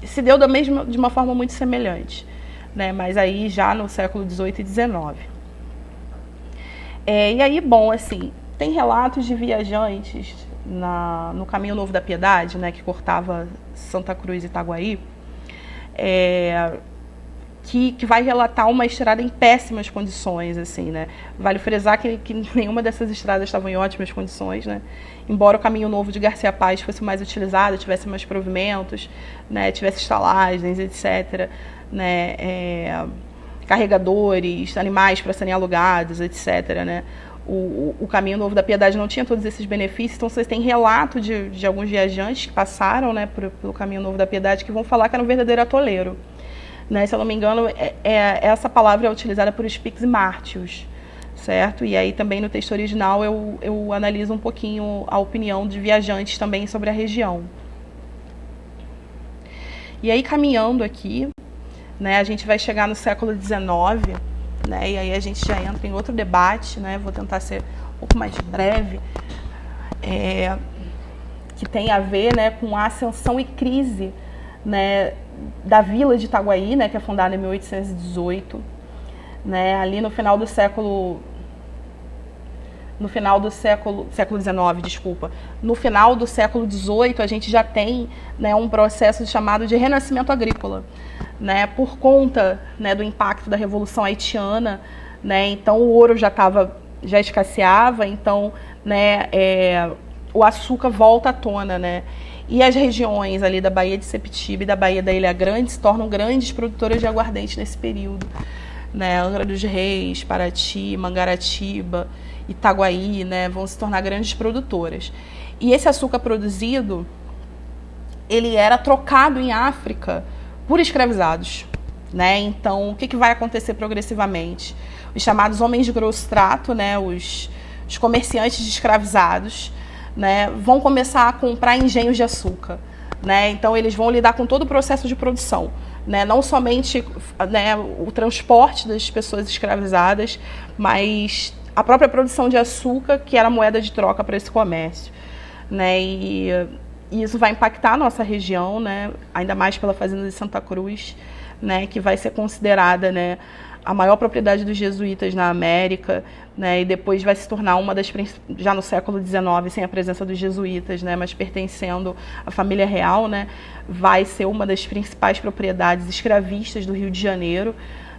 se deu de uma forma muito semelhante, né, mas aí já no século XVIII e XIX. E aí, bom, assim, tem relatos de viajantes no Caminho Novo da Piedade, né, que cortava Santa Cruz e Itaguaí, que vai relatar uma estrada em péssimas condições, assim, né? Vale frisar que nenhuma dessas estradas estava em ótimas condições, né? Embora o Caminho Novo de Garcia Paz fosse mais utilizado, tivesse mais provimentos, né, tivesse estalagens, etc., né, carregadores, animais para serem alugados, etc., né? O Caminho Novo da Piedade não tinha todos esses benefícios, então vocês têm relato de alguns viajantes que passaram, né, pelo Caminho Novo da Piedade, que vão falar que era um verdadeiro atoleiro, né? Se eu não me engano, essa palavra é utilizada por Spix e Martius, certo? E aí também no texto original eu analiso um pouquinho a opinião de viajantes também sobre a região. E aí, caminhando aqui, né, a gente vai chegar no século XIX, né, e aí a gente já entra em outro debate, né, vou tentar ser um pouco mais breve, que tem a ver, né, com a ascensão e crise, né, da vila de Itaguaí, né, que é fundada em 1818, né, ali no final do século XIX, desculpa. No final do século XVIII, a gente já tem, né, um processo chamado de renascimento agrícola, né, por conta, né, do impacto da Revolução Haitiana, né, então o ouro já escasseava, então, né, o açúcar volta à tona, né, e as regiões ali da Baía de Sepetiba e da Baía da Ilha Grande se tornam grandes produtoras de aguardente nesse período, né, Angra dos Reis, Paraty, Mangaratiba, Itaguaí, né, vão se tornar grandes produtoras. E esse açúcar produzido, ele era trocado em África por escravizados, né? Então, o que vai acontecer progressivamente? Os chamados homens de grosso trato, né, os comerciantes de escravizados, né, vão começar a comprar engenhos de açúcar, né? Então, eles vão lidar com todo o processo de produção, né? Não somente, né, o transporte das pessoas escravizadas, mas a própria produção de açúcar, que era moeda de troca para esse comércio, né? E isso vai impactar a nossa região, né? Ainda mais pela Fazenda de Santa Cruz, né? Que vai ser considerada, né, a maior propriedade dos jesuítas na América, né? E depois vai se tornar uma das, já no século XIX, sem a presença dos jesuítas, né, mas pertencendo à família real, né, vai ser uma das principais propriedades escravistas do Rio de Janeiro,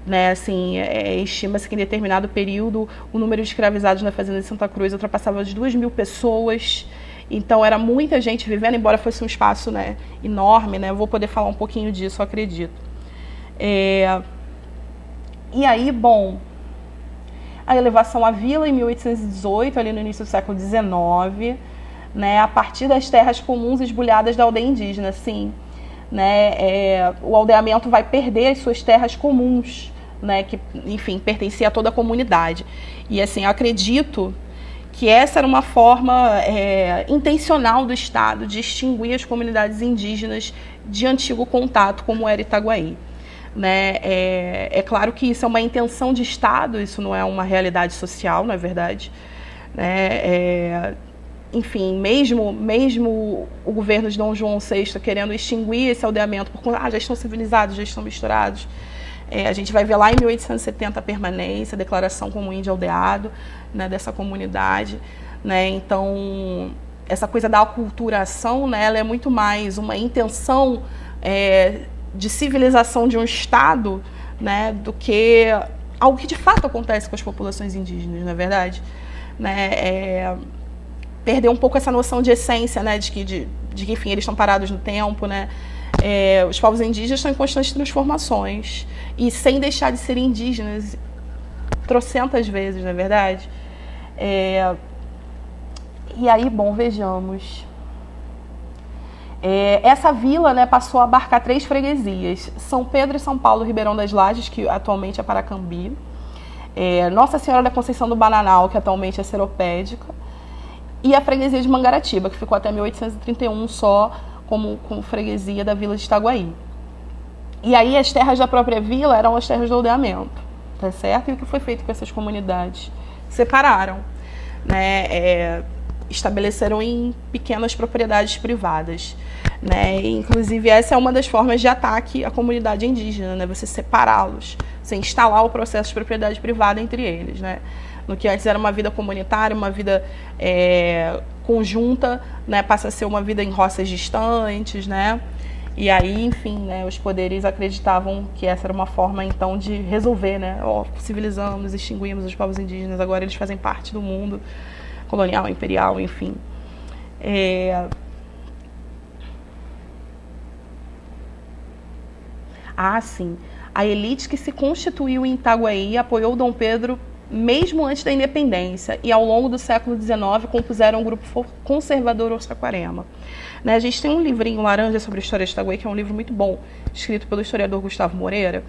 né? Assim, estima-se que em determinado período o número de escravizados na Fazenda de Santa Cruz ultrapassava as 2.000 pessoas. Então era muita gente vivendo, embora fosse um espaço, né, enorme, né? Eu vou poder falar um pouquinho disso, eu acredito. E aí, bom, a elevação à vila em 1818, ali no início do século XIX, né, a partir das terras comuns esbulhadas da aldeia indígena, sim, né, o aldeamento vai perder as suas terras comuns, né, que, enfim, pertencia a toda a comunidade. E, assim, eu acredito que essa era uma forma intencional do Estado de extinguir as comunidades indígenas de antigo contato, como era Itaguaí. Né? É claro que isso é uma intenção de Estado, isso não é uma realidade social, não é verdade? Né? enfim, mesmo o governo de Dom João VI querendo extinguir esse aldeamento, por conta, já estão civilizados, já estão misturados, a gente vai ver lá em 1870 a permanência, a declaração como índio aldeado, né, dessa comunidade, né? Então, essa coisa da aculturação, né, ela é muito mais uma intenção de civilização de um Estado, né, do que algo que de fato acontece com as populações indígenas, não é verdade? Né? Perder um pouco essa noção de essência, né, de que enfim, eles estão parados no tempo, né? Os povos indígenas estão em constantes transformações e sem deixar de ser indígenas trocentas vezes, não é verdade? E aí, bom, vejamos. Essa vila, né, passou a abarcar 3 freguesias: São Pedro e São Paulo, Ribeirão das Lajes, que atualmente é Paracambi, Nossa Senhora da Conceição do Bananal, que atualmente é Seropédica, e a freguesia de Mangaratiba, que ficou até 1831 só como freguesia da vila de Itaguaí. E aí as terras da própria vila eram as terras do aldeamento, tá certo? E o que foi feito com essas comunidades? Separaram, né? Estabeleceram em pequenas propriedades privadas, né? E, inclusive, essa é uma das formas de ataque à comunidade indígena, né? Você separá-los, você instalar o processo de propriedade privada entre eles, né? No que antes era uma vida comunitária, uma vida conjunta, né? Passa a ser uma vida em roças distantes, né? E aí, enfim, né, os poderes acreditavam que essa era uma forma, então, de resolver, né? Civilizamos, extinguimos os povos indígenas, agora eles fazem parte do mundo colonial, imperial, enfim. Sim. A elite que se constituiu em Itaguaí apoiou Dom Pedro mesmo antes da independência e, ao longo do século XIX, compuseram um grupo conservador ou Saquarema. Né, a gente tem um livrinho laranja sobre a história de Itaguaí, que é um livro muito bom, escrito pelo historiador Gustavo Moreira,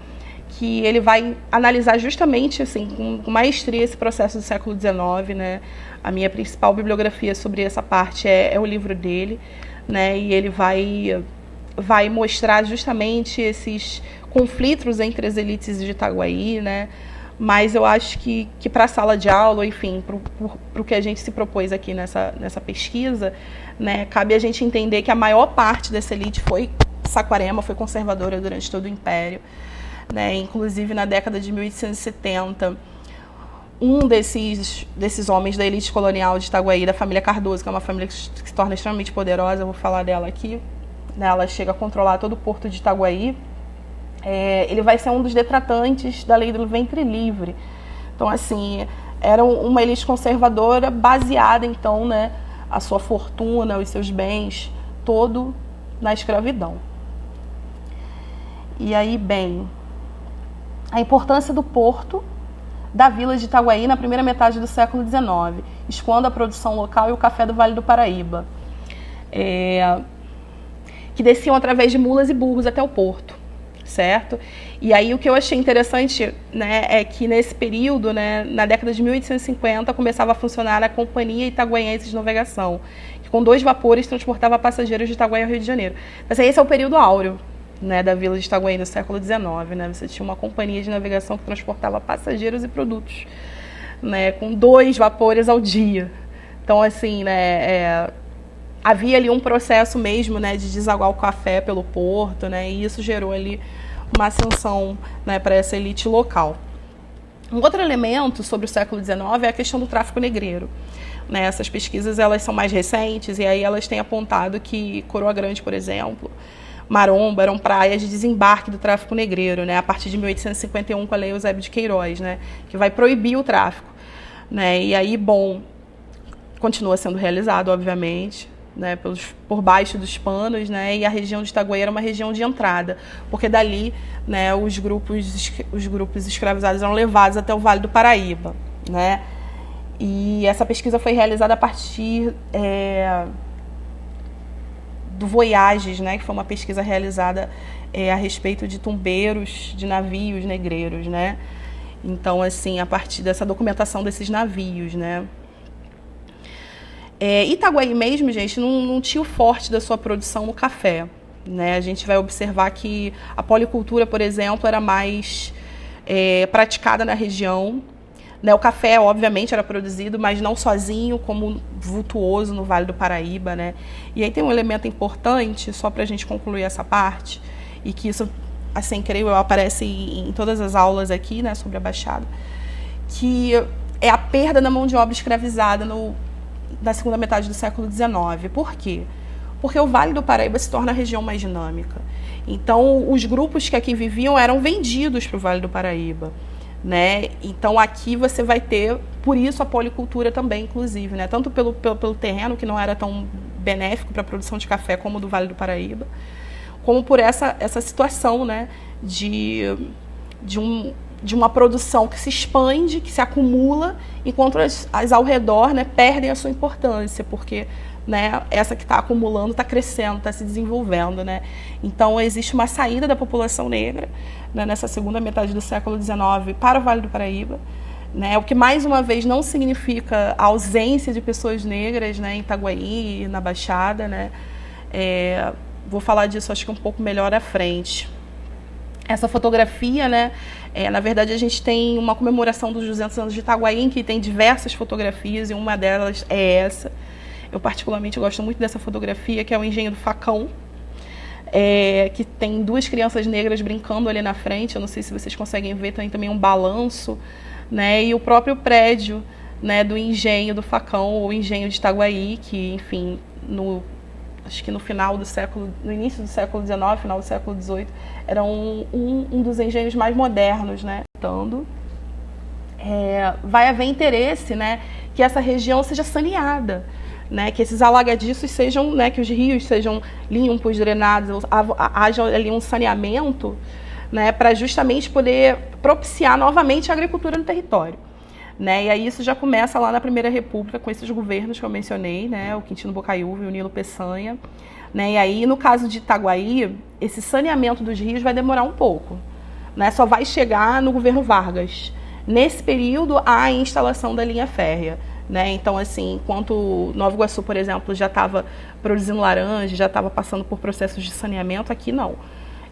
que ele vai analisar justamente, assim, com maestria esse processo do século XIX, né? A minha principal bibliografia sobre essa parte é o livro dele, né? E ele vai mostrar justamente esses conflitos entre as elites de Itaguaí, né? Mas eu acho que para a sala de aula, enfim, para o que a gente se propôs aqui nessa pesquisa, né, cabe a gente entender que a maior parte dessa elite foi Saquarema, foi conservadora durante todo o Império, né? Inclusive, na década de 1870, um desses homens da elite colonial de Itaguaí, da família Cardoso, que é uma família que se torna extremamente poderosa, eu vou falar dela aqui, né? Ela chega a controlar todo o porto de Itaguaí. Ele vai ser um dos detratantes da lei do ventre livre. Então, assim, era uma elite conservadora baseada, então, né, a sua fortuna, os seus bens, todo na escravidão. E aí, bem, a importância do porto da vila de Itaguaí na primeira metade do século XIX, escoando a produção local e o café do Vale do Paraíba, que desciam através de mulas e burros até o porto. Certo? E aí o que eu achei interessante, né, é que nesse período, né, na década de 1850, começava a funcionar a Companhia Itaguaiense de Navegação, que com 2 vapores transportava passageiros de Itaguaí ao Rio de Janeiro. Mas esse é o período áureo, né, da vila de Itaguaí no século XIX. Né? Você tinha uma companhia de navegação que transportava passageiros e produtos, né, com 2 vapores ao dia. Então, assim, né, havia ali um processo mesmo, né, de desaguar o café pelo porto, né, e isso gerou ali uma ascensão, né, para essa elite local. Um outro elemento sobre o século XIX é a questão do tráfico negreiro. Né, essas pesquisas elas são mais recentes e aí elas têm apontado que Coroa Grande, por exemplo, Maromba eram praias de desembarque do tráfico negreiro, né, a partir de 1851 com a Lei Eusébio de Queiroz, né, que vai proibir o tráfico. Né, e aí, bom, continua sendo realizado, obviamente, né, por baixo dos panos, né, e a região de Itaguaí era uma região de entrada, porque dali, né, os grupos escravizados eram levados até o Vale do Paraíba, né, e essa pesquisa foi realizada a partir do Voyages, né, que foi uma pesquisa realizada a respeito de tumbeiros de navios negreiros, né, então, assim, a partir dessa documentação desses navios, né. Itaguaí mesmo, gente, não tinha o forte da sua produção no café. Né? A gente vai observar que a policultura, por exemplo, era mais praticada na região. né? O café, obviamente, era produzido, mas não sozinho, como vultuoso no Vale do Paraíba, né? E aí tem um elemento importante, só para a gente concluir essa parte, e que isso, assim, creio eu, aparece em todas as aulas aqui, né, sobre a Baixada, que é a perda da mão de obra escravizada na segunda metade do século XIX. Por quê? Porque o Vale do Paraíba se torna a região mais dinâmica. Então, os grupos que aqui viviam eram vendidos para o Vale do Paraíba, né? Então, aqui você vai ter, por isso, a policultura também, inclusive, né? Tanto pelo terreno, que não era tão benéfico para a produção de café como o do Vale do Paraíba, como por essa situação, né? de uma produção que se expande, que se acumula, enquanto as ao redor, né, perdem a sua importância, porque, né, essa que está acumulando está crescendo, está se desenvolvendo, né? Então, existe uma saída da população negra, né, nessa segunda metade do século XIX para o Vale do Paraíba, né, o que, mais uma vez, não significa a ausência de pessoas negras, né, em Itaguaí, na Baixada, né? Vou falar disso, acho que um pouco melhor à frente. Essa fotografia, né, na verdade, a gente tem uma comemoração dos 200 anos de Itaguaí, que tem diversas fotografias, e uma delas é essa. Eu, particularmente, gosto muito dessa fotografia, que é o Engenho do Facão, que tem duas crianças negras brincando ali na frente. Eu não sei se vocês conseguem ver, tem também um balanço, né, e o próprio prédio, né, do Engenho do Facão, ou Engenho de Itaguaí, que, enfim, acho que no início do século XIX, final do século XVIII, era um dos engenhos mais modernos, né? Vai haver interesse, né, que essa região seja saneada, né, que esses alagadiços sejam, né, que os rios sejam limpos, drenados, haja ali um saneamento, né, para justamente poder propiciar novamente a agricultura no território. Né? E aí isso já começa lá na Primeira República, com esses governos que eu mencionei, né? O Quintino Bocaiúva e o Nilo Peçanha. Né? E aí, no caso de Itaguaí, esse saneamento dos rios vai demorar um pouco. Né? Só vai chegar no governo Vargas. Nesse período, há a instalação da linha férrea. Né? Então, assim, enquanto Nova Iguaçu, por exemplo, já estava produzindo laranja, já estava passando por processos de saneamento, aqui não.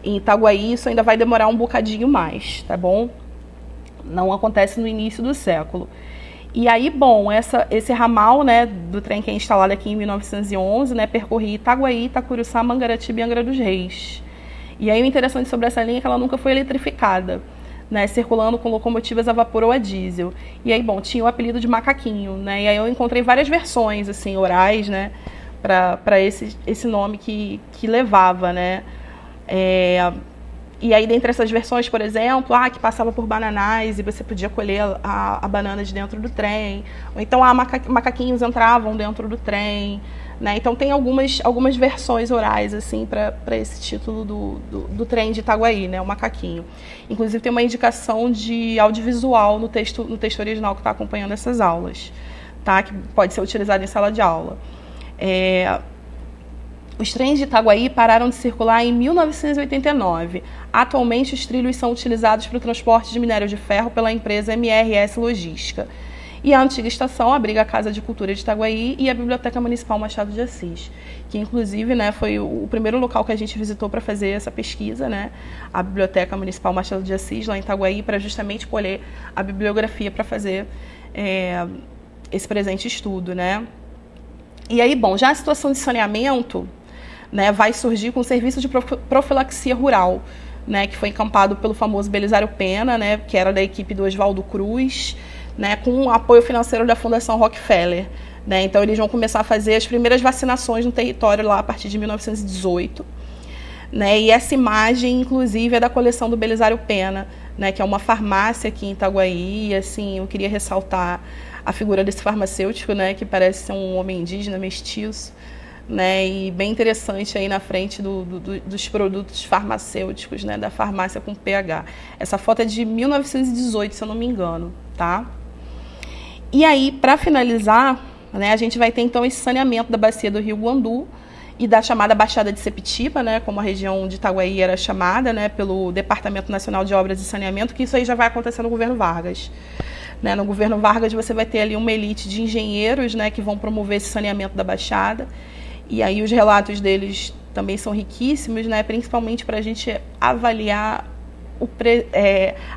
Em Itaguaí, isso ainda vai demorar um bocadinho mais, tá bom? Não acontece no início do século. E aí, bom, esse ramal, né, do trem que é instalado aqui em 1911, né, percorria Itaguaí, Itacuruçá, Mangaratiba e Angra dos Reis. E aí o interessante sobre essa linha é que ela nunca foi eletrificada, né, circulando com locomotivas a vapor ou a diesel. E aí, bom, tinha o apelido de Macaquinho, né, e aí eu encontrei várias versões, assim, orais, né, para esse nome que levava, né. E aí, dentre essas versões, por exemplo, que passava por bananais e você podia colher a banana de dentro do trem. Ou então, macaquinhos entravam dentro do trem. Né? Então, tem algumas versões orais, assim, para esse título do trem de Itaguaí, né? O macaquinho. Inclusive, tem uma indicação de audiovisual no texto original que está acompanhando essas aulas, tá? Que pode ser utilizado em sala de aula. Os trens de Itaguaí pararam de circular em 1989. Atualmente, os trilhos são utilizados para o transporte de minério de ferro pela empresa MRS Logística. E a antiga estação abriga a Casa de Cultura de Itaguaí e a Biblioteca Municipal Machado de Assis, que, inclusive, né, foi o primeiro local que a gente visitou para fazer essa pesquisa, né, a Biblioteca Municipal Machado de Assis, lá em Itaguaí, para justamente colher a bibliografia para fazer esse presente estudo. Né. E aí, bom, já a situação de saneamento, né, vai surgir com o serviço de profilaxia rural, né, que foi encampado pelo famoso Belisário Pena, né, que era da equipe do Oswaldo Cruz, né, com o apoio financeiro da Fundação Rockefeller. Né, então, eles vão começar a fazer as primeiras vacinações no território lá a partir de 1918. Né, e essa imagem, inclusive, é da coleção do Belisário Pena, né, que é uma farmácia aqui em Itaguaí. E, assim, eu queria ressaltar a figura desse farmacêutico, né, que parece ser um homem indígena, mestiço, né, e bem interessante aí na frente dos produtos farmacêuticos, né, da farmácia com PH. Essa foto é de 1918, se eu não me engano, tá? E aí, para finalizar, né, a gente vai ter então esse saneamento da bacia do Rio Guandu e da chamada Baixada de Sepitiba, né, como a região de Itaguaí era chamada, né, pelo Departamento Nacional de Obras e Saneamento, que isso aí já vai acontecer no governo Vargas. Né, no governo Vargas você vai ter ali uma elite de engenheiros, né, que vão promover esse saneamento da Baixada. E aí os relatos deles também são riquíssimos, né, principalmente para a gente avaliar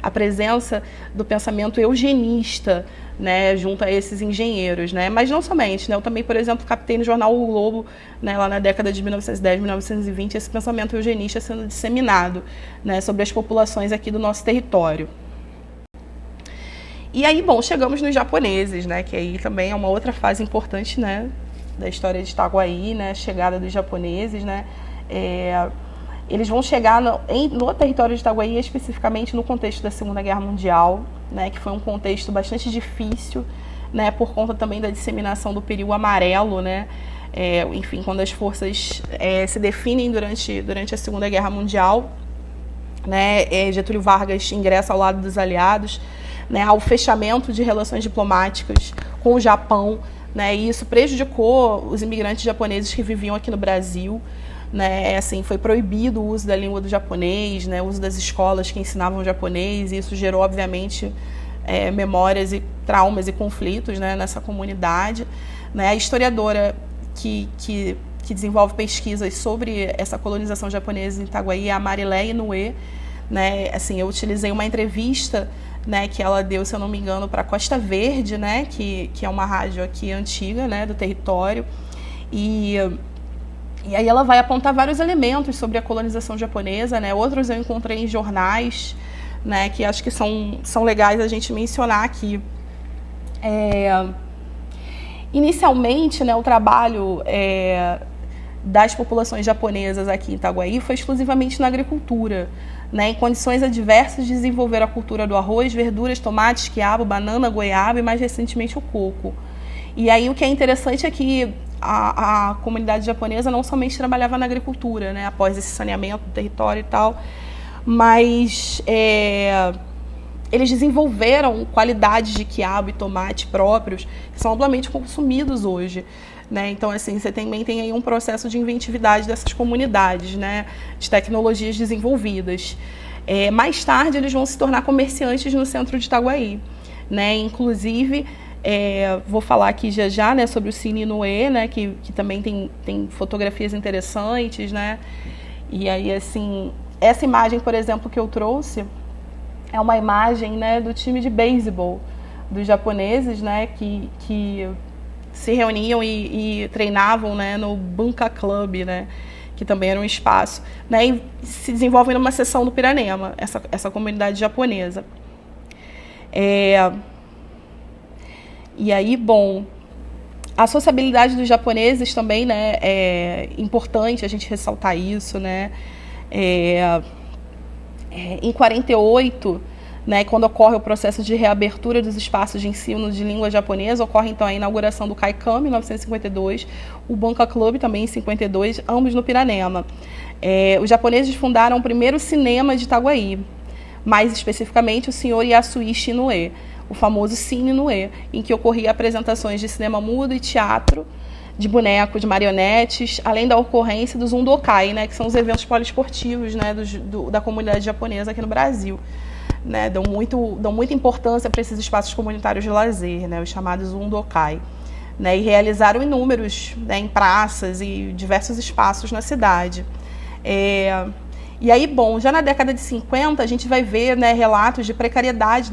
a presença do pensamento eugenista, né, junto a esses engenheiros, né, mas não somente, né, eu também, por exemplo, captei no jornal O Globo, né, lá na década de 1910, 1920, esse pensamento eugenista sendo disseminado, né, sobre as populações aqui do nosso território. E aí, bom, chegamos nos japoneses, né, que aí também é uma outra fase importante, né, da história de Itaguaí, né, a chegada dos japoneses, né, eles vão chegar no território de Itaguaí, especificamente no contexto da Segunda Guerra Mundial, né, que foi um contexto bastante difícil, né, por conta também da disseminação do período amarelo, né, enfim, quando as forças se definem durante a Segunda Guerra Mundial, né, Getúlio Vargas ingressa ao lado dos aliados, né, ao fechamento de relações diplomáticas com o Japão, né, e isso prejudicou os imigrantes japoneses que viviam aqui no Brasil, né, assim, foi proibido o uso da língua do japonês, né, o uso das escolas que ensinavam japonês, e isso gerou, obviamente, memórias e traumas e conflitos, né, nessa comunidade. Né, a historiadora que desenvolve pesquisas sobre essa colonização japonesa em Itaguaí é a Marilé Inoue. Né, assim, eu utilizei uma entrevista, né, que ela deu, se eu não me engano, para Costa Verde, né, que é uma rádio aqui antiga, né, do território, e aí ela vai apontar vários elementos sobre a colonização japonesa, né, outros eu encontrei em jornais, né, que acho que são legais a gente mencionar aqui. Inicialmente, né, o trabalho das populações japonesas aqui em Itaguaí foi exclusivamente na agricultura, né, em condições adversas de desenvolver a cultura do arroz, verduras, tomates, quiabo, banana, goiaba e mais recentemente o coco. E aí o que é interessante é que a comunidade japonesa não somente trabalhava na agricultura, né, após esse saneamento do território e tal, mas eles desenvolveram qualidades de quiabo e tomate próprios que são amplamente consumidos hoje. Né? Então, assim, você também tem aí um processo de inventividade dessas comunidades, né? De tecnologias desenvolvidas. Mais tarde, eles vão se tornar comerciantes no centro de Itaguaí. Né? Inclusive, vou falar aqui já, né, sobre o Cine Inoue, né, que também tem fotografias interessantes. Né? E aí, assim, essa imagem, por exemplo, que eu trouxe é uma imagem, né, do time de beisebol dos japoneses, né, que se reuniam e treinavam, né, no Bunka Club, né, que também era um espaço, né, e se desenvolve numa seção do Piranema, essa comunidade japonesa. E aí, bom, a sociabilidade dos japoneses também, né, é importante a gente ressaltar isso, né. Em 48, né, quando ocorre o processo de reabertura dos espaços de ensino de língua japonesa, ocorre então a inauguração do Kaikan, em 1952, o Bunka Club também em 52, ambos no Piranema. Os japoneses fundaram o primeiro cinema de Itaguaí, mais especificamente o Sr. Yasuichi Inoue, o famoso Cine Inoue, em que ocorria apresentações de cinema mudo e teatro, de bonecos, de marionetes, além da ocorrência dos Undokai, né, que são os eventos poliesportivos, né, da comunidade japonesa aqui no Brasil. Né, dão muita importância para esses espaços comunitários de lazer, né, os chamados Undokai. Né, e realizaram inúmeros, né, em praças e diversos espaços na cidade. E aí, bom, já na década de 50, a gente vai ver, né, relatos de precariedade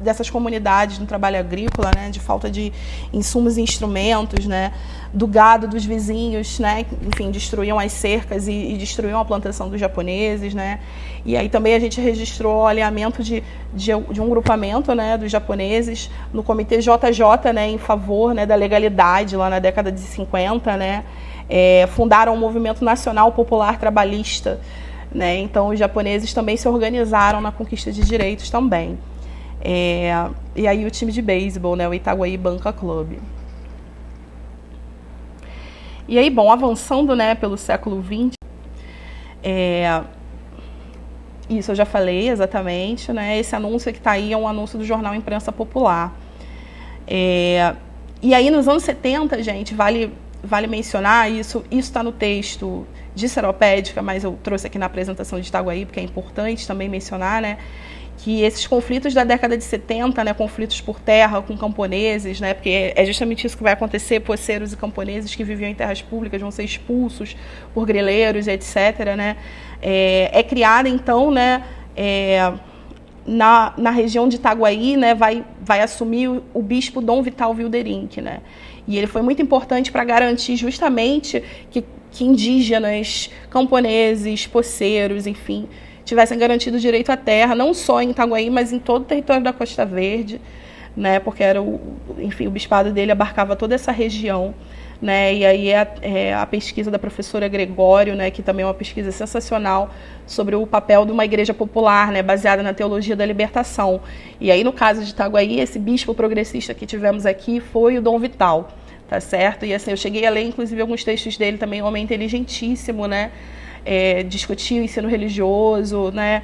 dessas comunidades no trabalho agrícola, né, de falta de insumos e instrumentos, né, do gado dos vizinhos, né, enfim, destruíam as cercas e destruíam a plantação dos japoneses, né, e aí também a gente registrou o alinhamento de um grupamento, né, dos japoneses no Comitê JJ, né, em favor, né, da legalidade lá na década de 50, né, fundaram o Movimento Nacional Popular Trabalhista, né, então os japoneses também se organizaram na conquista de direitos também. E aí o time de beisebol, né, o Itaguaí Bunka Club. E aí, bom, avançando, né, pelo século XX, isso eu já falei exatamente, né, esse anúncio que está aí é um anúncio do jornal Imprensa Popular. E aí nos anos 70, gente, vale mencionar, isso está no texto de Seropédica, mas eu trouxe aqui na apresentação de Itaguaí, porque é importante também mencionar, né, que esses conflitos da década de 70, né, conflitos por terra com camponeses, né, porque é justamente isso que vai acontecer, poceiros e camponeses que viviam em terras públicas vão ser expulsos por grileiros, etc., né, criada, então, né, na região de Itaguaí, né, vai assumir o bispo Dom Vital Wildering, né? E ele foi muito importante para garantir justamente que indígenas, camponeses, poceiros, enfim, tivessem garantido o direito à terra, não só em Itaguaí, mas em todo o território da Costa Verde, né? Porque enfim, o bispado dele abarcava toda essa região. Né, e aí a pesquisa da professora Gregório, né, que também é uma pesquisa sensacional sobre o papel de uma igreja popular, né, baseada na teologia da libertação. E aí, no caso de Itaguaí, esse bispo progressista que tivemos aqui foi o Dom Vital, tá certo? E assim, eu cheguei a ler, inclusive, alguns textos dele também, um homem inteligentíssimo, né, discutia o ensino religioso, né,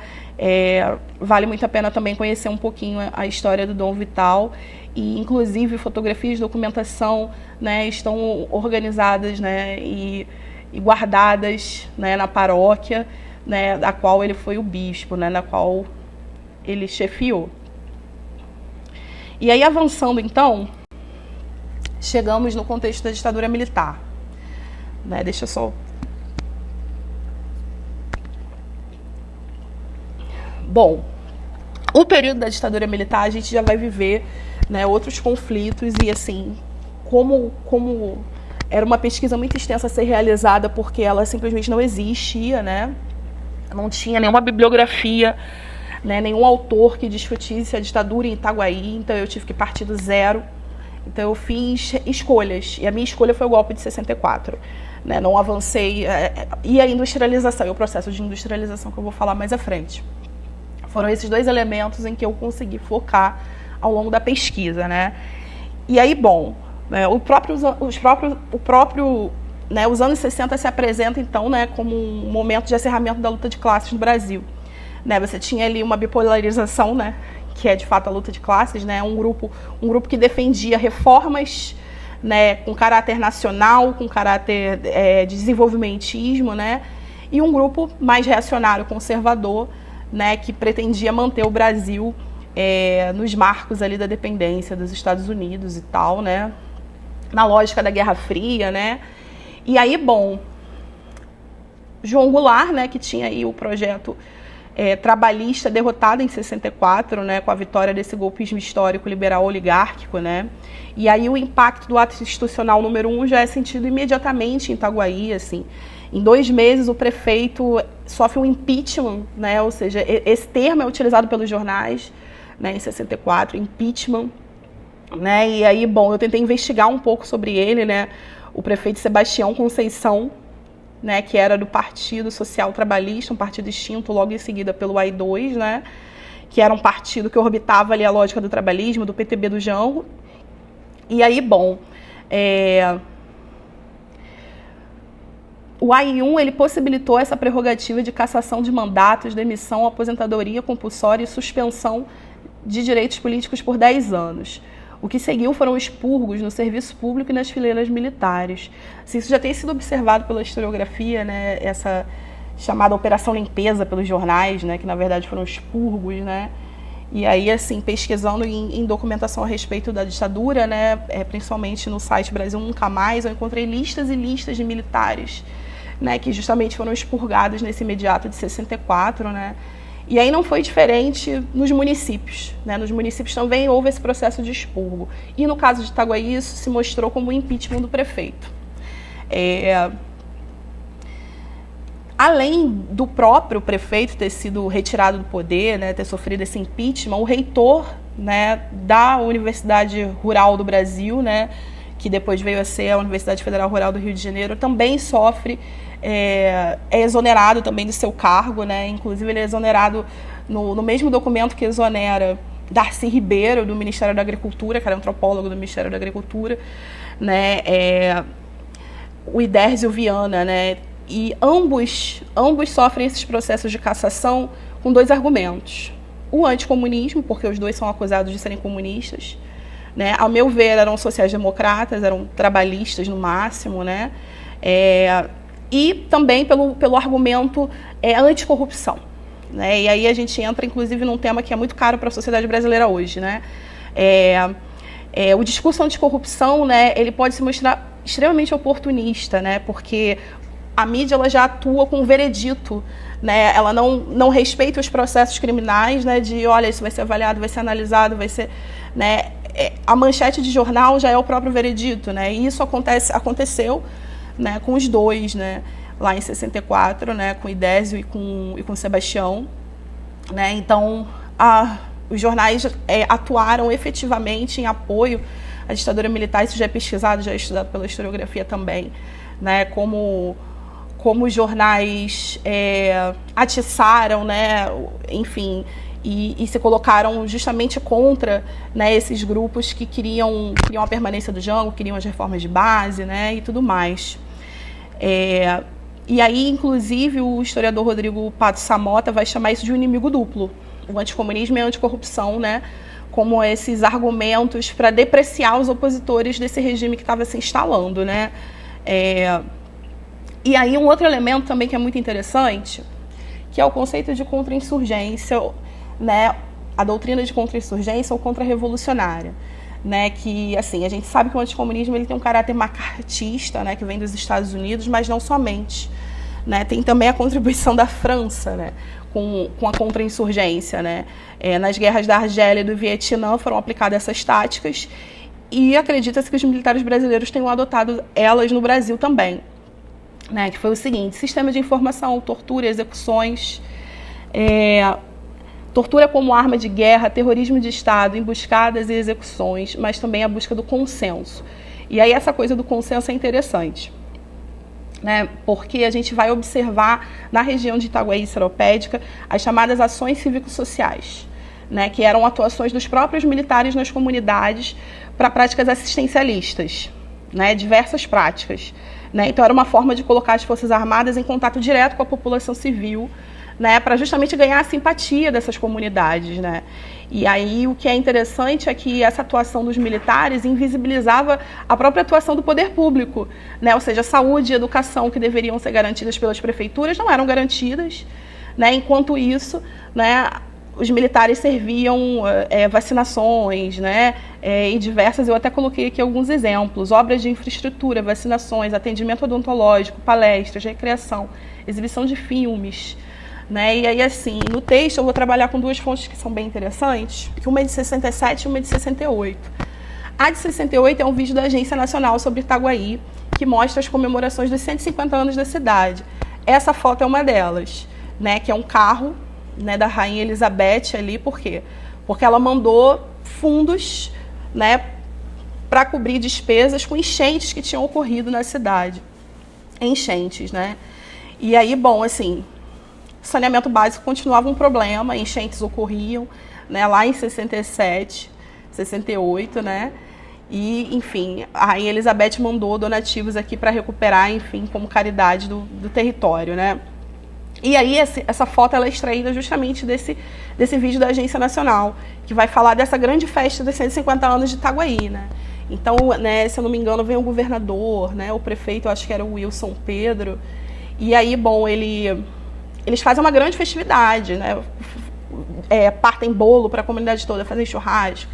vale muito a pena também conhecer um pouquinho a história do Dom Vital. E, inclusive, fotografias, documentação, né, estão organizadas, né, e guardadas, né, na paróquia, né, da qual ele foi o bispo, né, na qual ele chefiou. E aí, avançando, então, chegamos no contexto da ditadura militar. Né, deixa eu só... Bom, o período da ditadura militar a gente já vai viver, né, outros conflitos e, assim, como era uma pesquisa muito extensa a ser realizada, porque ela simplesmente não existia, né, não tinha nenhuma bibliografia, né, nenhum autor que discutisse a ditadura em Itaguaí, então eu tive que partir do zero. Então eu fiz escolhas, e a minha escolha foi o golpe de 64. Né, não avancei, e a industrialização, e o processo de industrialização que eu vou falar mais à frente. Foram esses dois elementos em que eu consegui focar ao longo da pesquisa, né? E aí, bom, né, né, os anos 60 se apresenta, então, né, como um momento de acerramento da luta de classes no Brasil. Né, você tinha ali uma bipolarização, né, que é, de fato, a luta de classes, né, um grupo que defendia reformas, né, com caráter nacional, com caráter de desenvolvimentismo, né, e um grupo mais reacionário, conservador, né, que pretendia manter o Brasil nos marcos ali da dependência dos Estados Unidos e tal, né, na lógica da Guerra Fria, né. E aí, bom, João Goulart, né, que tinha aí o projeto trabalhista derrotado em 64, né, com a vitória desse golpismo histórico liberal oligárquico, né, e aí o impacto do ato institucional número 1 já é sentido imediatamente em Itaguaí, assim. Em 2 meses, o prefeito sofre um impeachment, né, ou seja, esse termo é utilizado pelos jornais, né, em 64, impeachment, né, e aí, bom, eu tentei investigar um pouco sobre ele, né, o prefeito Sebastião Conceição, né, que era do Partido Social Trabalhista, um partido extinto logo em seguida pelo AI2, né, que era um partido que orbitava ali a lógica do trabalhismo, do PTB do Jango. E aí, bom, o AI1, ele possibilitou essa prerrogativa de cassação de mandatos, demissão, aposentadoria compulsória e suspensão de direitos políticos por 10 anos. O que seguiu foram expurgos no serviço público e nas fileiras militares. Assim, isso já tem sido observado pela historiografia, né, essa chamada Operação Limpeza pelos jornais, né, que na verdade foram expurgos, né. E aí, assim, pesquisando em documentação a respeito da ditadura, né, principalmente no site Brasil Nunca Mais, eu encontrei listas e listas de militares, né, que justamente foram expurgados nesse imediato de 64, né. E aí não foi diferente nos municípios, né? Nos municípios também houve esse processo de expurgo. E no caso de Itaguaí, isso se mostrou como o impeachment do prefeito. Além do próprio prefeito ter sido retirado do poder, né, ter sofrido esse impeachment, o reitor, né, da Universidade Rural do Brasil, né, que depois veio a ser a Universidade Federal Rural do Rio de Janeiro, também sofre, é exonerado também do seu cargo, né? Inclusive ele é exonerado no mesmo documento que exonera Darcy Ribeiro, do Ministério da Agricultura, que era antropólogo do Ministério da Agricultura, né? O Idérzio Viana, né? E ambos sofrem esses processos de cassação com 2 argumentos. O anticomunismo, porque os dois são acusados de serem comunistas, né? Ao meu ver, eram sociais-democratas, eram trabalhistas no máximo, né? E também pelo argumento anticorrupção, né? E aí a gente entra, inclusive, num tema que é muito caro para a sociedade brasileira hoje, né? O discurso anticorrupção, né, ele pode se mostrar extremamente oportunista, né? Porque a mídia ela já atua com um veredito, né? Ela não respeita os processos criminais, né? De, olha, isso vai ser avaliado, vai ser analisado, vai ser, né? A manchete de jornal já é o próprio veredito, né? E isso aconteceu, né? Com os dois, né? Lá em 64, né? Com Idésio e com Sebastião, né? Então, os jornais atuaram efetivamente em apoio à ditadura militar. Isso já é pesquisado, já é estudado pela historiografia também, né? Como os jornais atiçaram, né? Enfim, e se colocaram justamente contra, né, esses grupos que queriam a permanência do Jango, queriam as reformas de base, né, e tudo mais. E aí, inclusive, o historiador Rodrigo Pato Samota vai chamar isso de um inimigo duplo. O anticomunismo e a anticorrupção, né, como esses argumentos para depreciar os opositores desse regime que estava se instalando, né. E aí um outro elemento também que é muito interessante, que é o conceito de contra-insurgência, né, a doutrina de contra-insurgência ou contra-revolucionária, né, que assim, a gente sabe que o anticomunismo ele tem um caráter macartista, né, que vem dos Estados Unidos, mas não somente, né, tem também a contribuição da França, né, com a contra-insurgência, né, nas guerras da Argélia e do Vietnã foram aplicadas essas táticas e acredita-se que os militares brasileiros tenham adotado elas no Brasil também, né, que foi o seguinte: sistema de informação, tortura, execuções, tortura como arma de guerra, terrorismo de Estado, emboscadas e execuções, mas também a busca do consenso. E aí essa coisa do consenso é interessante, né? Porque a gente vai observar na região de Itaguaí Seropédica as chamadas ações cívico-sociais, né? Que eram atuações dos próprios militares nas comunidades para práticas assistencialistas, né? Diversas práticas, né? Então era uma forma de colocar as Forças Armadas em contato direto com a população civil, né, para justamente ganhar a simpatia dessas comunidades, né? E aí o que é interessante é que essa atuação dos militares invisibilizava a própria atuação do poder público, né? Ou seja, a saúde e a educação que deveriam ser garantidas pelas prefeituras não eram garantidas, né? Enquanto isso, né, os militares serviam vacinações, né? E diversas, eu até coloquei aqui alguns exemplos: obras de infraestrutura, vacinações, atendimento odontológico, palestras, recreação, exibição de filmes, né? E aí, assim, no texto eu vou trabalhar com duas fontes que são bem interessantes, que uma é de 67 e uma é de 68. A de 68 é um vídeo da Agência Nacional sobre Itaguaí, que mostra as comemorações dos 150 anos da cidade. Essa foto é uma delas, né? Que é um carro, né, da Rainha Elizabeth ali. Por quê? Porque ela mandou fundos, né, para cobrir despesas com enchentes que tinham ocorrido na cidade. Enchentes, né? E aí, bom, assim, saneamento básico continuava um problema, enchentes ocorriam, né, lá em 67, 68, né? E, enfim, a Rainha Elizabeth mandou donativos aqui para recuperar, enfim, como caridade do território, né? E aí essa foto ela é extraída justamente desse vídeo da Agência Nacional, que vai falar dessa grande festa dos 150 anos de Itaguaí, né? Então, né, se eu não me engano, vem o governador, né, o prefeito, eu acho que era o Wilson Pedro, e aí, bom, eles fazem uma grande festividade, né? Partem bolo para a comunidade toda, fazem churrasco,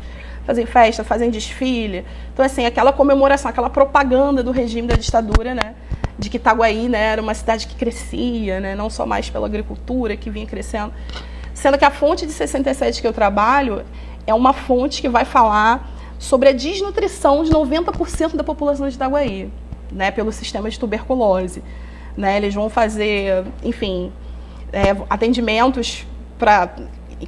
fazem festa, fazem desfile. Então, assim, aquela comemoração, aquela propaganda do regime da ditadura, né? De que Itaguaí, né, era uma cidade que crescia, né? Não só mais pela agricultura, que vinha crescendo. Sendo que a fonte de 67 que eu trabalho é uma fonte que vai falar sobre a desnutrição de 90% da população de Itaguaí, né? Pelo sistema de tuberculose, né? Eles vão fazer, enfim, atendimentos para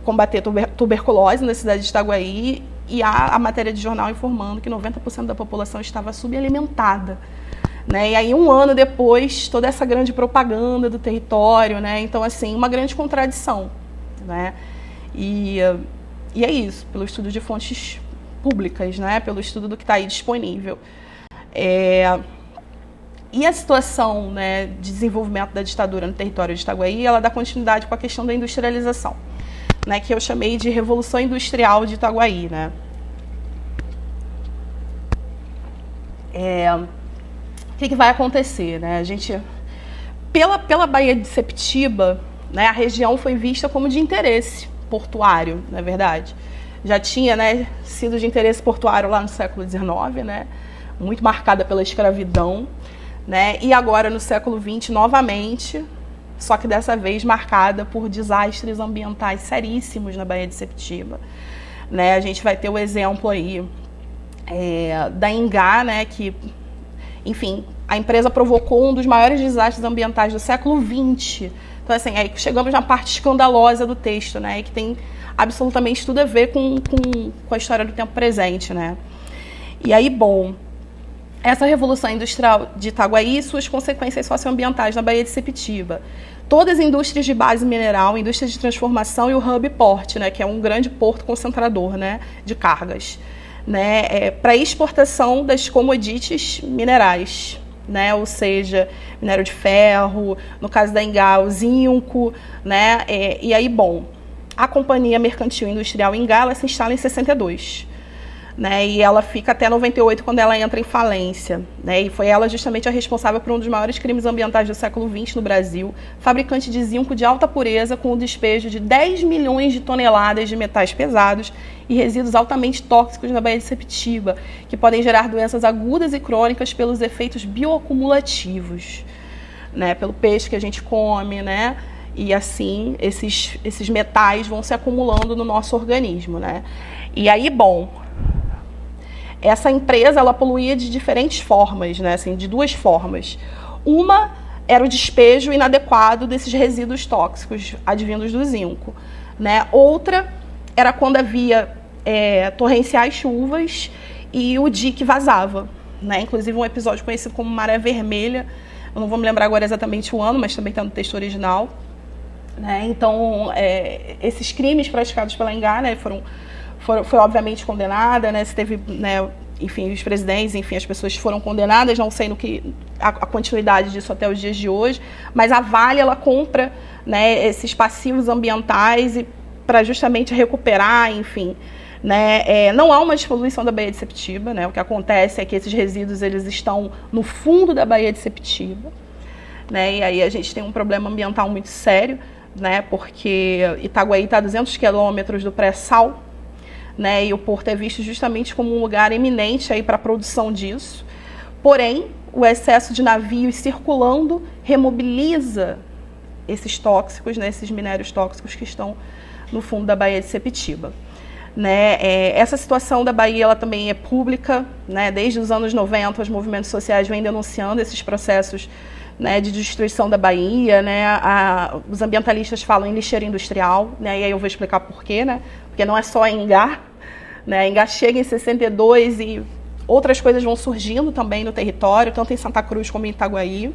combater tuberculose na cidade de Itaguaí, e há a matéria de jornal informando que 90% da população estava subalimentada, né? E aí, um ano depois, toda essa grande propaganda do território, né? Então, assim, uma grande contradição, né? E é isso, pelo estudo de fontes públicas, né? Pelo estudo do que está aí disponível. E a situação, né, de desenvolvimento da ditadura no território de Itaguaí, ela dá continuidade com a questão da industrialização, né, que eu chamei de Revolução Industrial de Itaguaí, né? O que vai acontecer, né? A gente, pela Baía de Septiba, né, a região foi vista como de interesse portuário, na verdade. Já tinha, né, sido de interesse portuário lá no século XIX, né? Muito marcada pela escravidão, né? E agora no século XX novamente, só que dessa vez marcada por desastres ambientais seríssimos na Baía de Sepetiba, né? A gente vai ter o exemplo aí da Ingá, né? Que, enfim, a empresa provocou um dos maiores desastres ambientais do século XX. Então, assim, aí chegamos na parte escandalosa do texto, né? Que tem absolutamente tudo a ver com a história do tempo presente, né? E aí, bom, essa Revolução Industrial de Itaguaí e suas consequências socioambientais na Baía de Sepetiba. Todas as indústrias de base mineral, indústrias de transformação e o Hub Port, né, que é um grande porto concentrador, né, de cargas, né, para exportação das commodities minerais, né, ou seja, minério de ferro, no caso da Ingá, o zinco, né, e aí, bom, a Companhia Mercantil Industrial Ingá, ela se instala em 62, né, e ela fica até 98, quando ela entra em falência, né, e foi ela justamente a responsável por um dos maiores crimes ambientais do século XX no Brasil, fabricante de zinco de alta pureza com o despejo de 10 milhões de toneladas de metais pesados e resíduos altamente tóxicos na Baía de Sepetiba, que podem gerar doenças agudas e crônicas pelos efeitos bioacumulativos, né, pelo peixe que a gente come, né, e assim esses metais vão se acumulando no nosso organismo, né. E aí, bom, essa empresa, ela poluía de diferentes formas, né, assim, de duas formas. Uma era o despejo inadequado desses resíduos tóxicos advindos do zinco, né. Outra era quando havia torrenciais chuvas e o dique vazava, né. Inclusive um episódio conhecido como Maré Vermelha, eu não vou me lembrar agora exatamente o ano, mas também está no texto original, né. Então, esses crimes praticados pela Ingá, né, foi obviamente condenada, né, se teve, né, enfim, os presidentes, enfim, as pessoas foram condenadas, não sei a continuidade disso até os dias de hoje, mas a Vale, ela compra, né, esses passivos ambientais para justamente recuperar, enfim, né, não há uma despoluição da Baía de Sepetiba, né, o que acontece é que esses resíduos, eles estão no fundo da Baía de Sepetiba, né, e aí a gente tem um problema ambiental muito sério, né, porque Itaguaí está a 200 quilômetros do pré-sal, né, e o porto é visto justamente como um lugar eminente para a produção disso. Porém, o excesso de navios circulando remobiliza esses tóxicos, né, esses minérios tóxicos que estão no fundo da Baía de Sepetiba. Né, essa situação da Baía, ela também é pública, né, desde os anos 90 os movimentos sociais vêm denunciando esses processos, né, de destruição da Baía, né, os ambientalistas falam em lixeira industrial, né, e aí eu vou explicar por quê, né, porque não é só a Ingá, né, a Ingá chega em 62 e outras coisas vão surgindo também no território, tanto em Santa Cruz como em Itaguaí,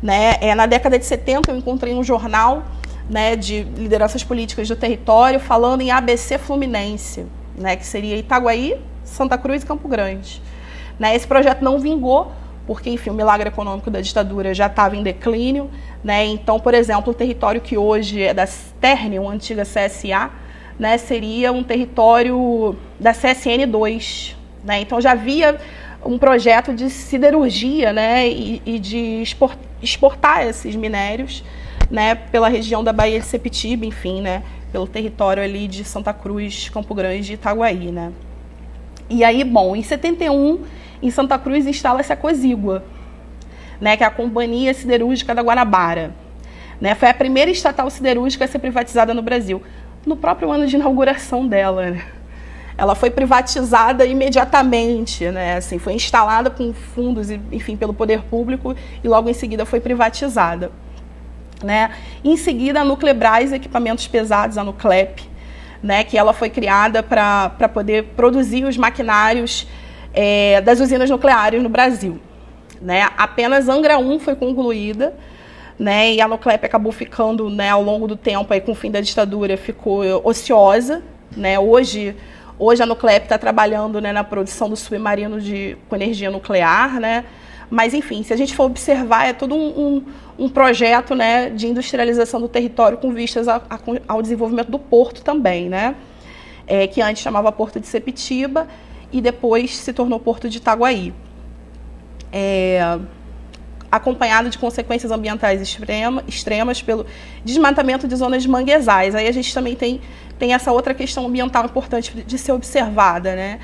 né. Na década de 70 eu encontrei um jornal, né, de lideranças políticas do território falando em ABC Fluminense, né, que seria Itaguaí, Santa Cruz e Campo Grande, né. Esse projeto não vingou, porque, enfim, o milagre econômico da ditadura já estava em declínio, né? Então, por exemplo, o território que hoje é da Ternium, antiga CSA, né, seria um território da CSN2, né? Então já havia um projeto de siderurgia, né, e de exportar esses minérios, né, pela região da Baía de Sepetiba, enfim, né, pelo território ali de Santa Cruz, Campo Grande e Itaguaí, né? E aí, bom, em 71, em Santa Cruz instala-se a Cosígua, né, que é a Companhia Siderúrgica da Guanabara, né? Foi a primeira estatal siderúrgica a ser privatizada no Brasil, no próprio ano de inauguração dela, né? Ela foi privatizada imediatamente, né? Assim, foi instalada com fundos, enfim, pelo poder público e logo em seguida foi privatizada, né? Em seguida, a Nuclebras Equipamentos Pesados, a Nuclep, né, que ela foi criada para poder produzir os maquinários das usinas nucleares no Brasil, né? Apenas Angra 1 foi concluída, né, e a Nuclep acabou ficando, né, ao longo do tempo, aí, com o fim da ditadura, ficou ociosa, né? Hoje a Nuclep está trabalhando, né, na produção do submarino com energia nuclear, né? Mas, enfim, se a gente for observar, é todo um projeto, né, de industrialização do território com vistas ao desenvolvimento do porto também, né? Que antes chamava Porto de Sepetiba e depois se tornou Porto de Itaguaí. acompanhado de consequências ambientais extremas pelo desmatamento de zonas de manguezais. Aí a gente também tem essa outra questão ambiental importante de ser observada, né?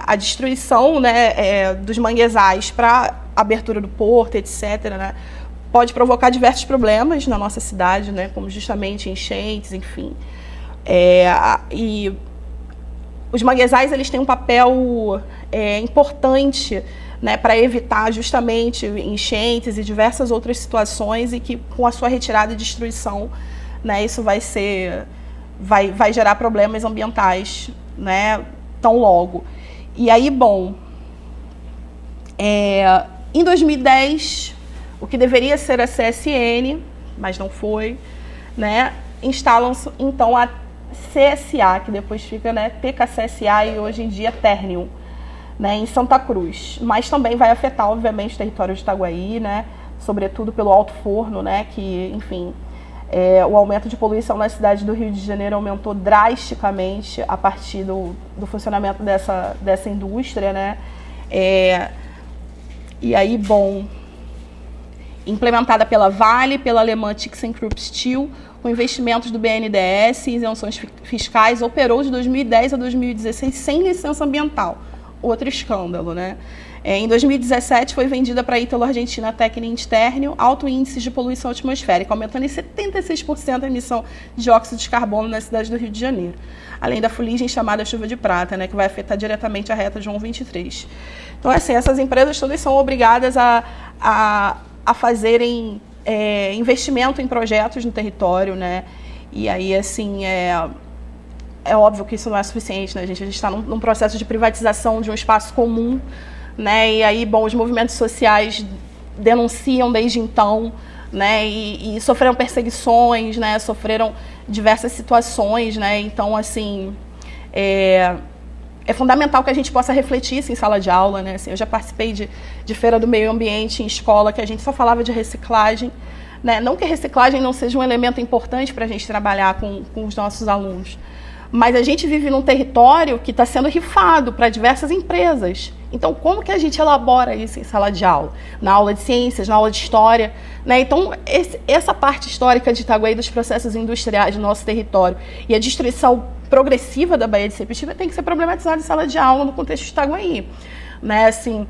A destruição, né, dos manguezais para abertura do porto, etc., né, pode provocar diversos problemas na nossa cidade, né, como justamente enchentes, enfim. E os manguezais, eles têm um papel importante, né, para evitar justamente enchentes e diversas outras situações, e que com a sua retirada e destruição, né, isso vai gerar problemas ambientais, né, tão logo. E aí, bom, em 2010, o que deveria ser a CSN, mas não foi, né, instalam-se então a CSA, que depois fica, né, TKCSA, e hoje em dia Ternium, né, em Santa Cruz. Mas também vai afetar, obviamente, o território de Itaguaí, né, sobretudo pelo Alto Forno, né, que, enfim, o aumento de poluição na cidade do Rio de Janeiro aumentou drasticamente a partir do funcionamento dessa indústria, né. E aí, bom, implementada pela Vale, pela alemã ThyssenKrupp Steel, com investimentos do BNDES e isenções fiscais, operou de 2010 a 2016 sem licença ambiental. Outro escândalo, né? Em 2017, foi vendida para a Ítalo-Argentina Technip Ternium, alto índice de poluição atmosférica, aumentando em 76% a emissão de dióxido de carbono na cidade do Rio de Janeiro. Além da fuligem chamada chuva de prata, né, que vai afetar diretamente a reta João 23. Então, assim, essas empresas todas são obrigadas a fazerem investimento em projetos no território, né? E aí, assim, é óbvio que isso não é suficiente, né, gente? A gente está num processo de privatização de um espaço comum, né? E aí, bom, os movimentos sociais denunciam desde então, né? E sofreram perseguições, né? Sofreram diversas situações, né? Então, assim, é fundamental que a gente possa refletir isso em sala de aula, né? Assim, eu já participei de feira do meio ambiente em escola, que a gente só falava de reciclagem, né? Não que a reciclagem não seja um elemento importante para a gente trabalhar com os nossos alunos, mas a gente vive num território que está sendo rifado para diversas empresas. Então, como que a gente elabora isso em sala de aula? Na aula de ciências, na aula de história, né? Então, essa parte histórica de Itaguaí, dos processos industriais do nosso território e a destruição progressiva da Baía de Sepetiba tem que ser problematizada em sala de aula no contexto de Itaguaí, né? Assim,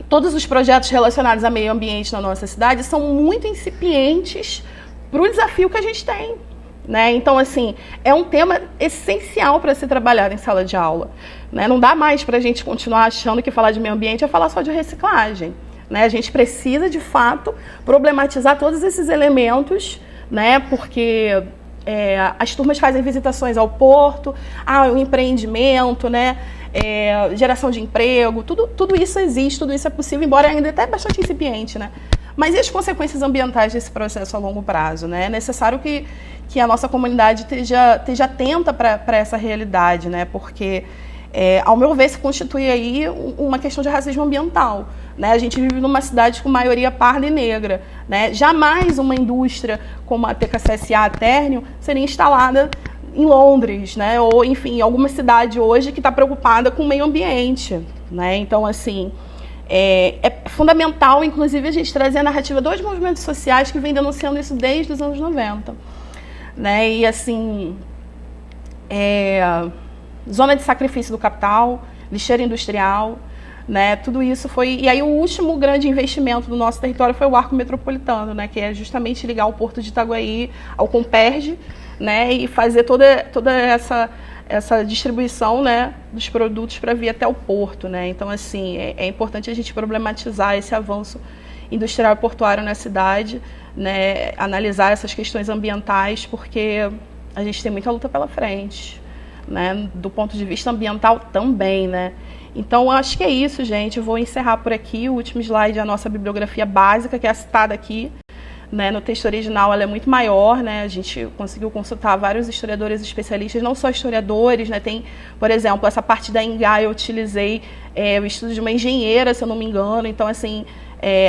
todos os projetos relacionados a meio ambiente na nossa cidade são muito incipientes para o desafio que a gente tem, né? Então, assim, é um tema essencial para ser trabalhado em sala de aula, né? Não dá mais para a gente continuar achando que falar de meio ambiente é falar só de reciclagem, né? A gente precisa, de fato, problematizar todos esses elementos, né? Porque as turmas fazem visitações ao porto, o empreendimento, né? Geração de emprego, tudo isso existe, tudo isso é possível, embora ainda até bastante incipiente, né? Mas e as consequências ambientais desse processo a longo prazo, né? É necessário que a nossa comunidade esteja atenta para essa realidade, né? Porque, ao meu ver, se constitui aí uma questão de racismo ambiental, né? A gente vive numa cidade com maioria parda e negra, né? Jamais uma indústria como a TKCSA Ternium seria instalada em Londres, né? Ou, enfim, em alguma cidade hoje que está preocupada com o meio ambiente, né? Então, assim, é fundamental, inclusive, a gente trazer a narrativa dos movimentos sociais que vêm denunciando isso desde os anos 90. Né? E, assim, zona de sacrifício do capital, lixeira industrial, né? Tudo isso foi... E aí o último grande investimento do nosso território foi o Arco Metropolitano, né? Que é justamente ligar o Porto de Itaguaí ao Comperj, né? E fazer toda essa distribuição, né, dos produtos para vir até o porto, né? Então, assim, é importante a gente problematizar esse avanço industrial e portuário na cidade, né? Analisar essas questões ambientais, porque a gente tem muita luta pela frente, né? Do ponto de vista ambiental também, né? Então, acho que é isso, gente. Eu vou encerrar por aqui. O último slide é a nossa bibliografia básica, que é citada aqui, né? No texto original ela é muito maior, né? A gente conseguiu consultar vários historiadores especialistas, não só historiadores, né? Tem, por exemplo, essa parte da Engá eu utilizei o estudo de uma engenheira, se eu não me engano. Então, assim,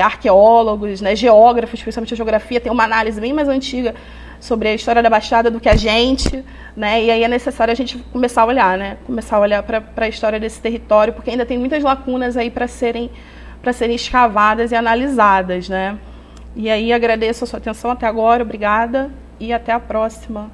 arqueólogos, né? Geógrafos, principalmente a geografia, tem uma análise bem mais antiga sobre a história da Baixada do que a gente, né? E aí é necessário a gente começar a olhar, né? Começar a olhar para a história desse território, porque ainda tem muitas lacunas aí para serem para serem escavadas e analisadas, né? E aí agradeço a sua atenção até agora, obrigada e até a próxima.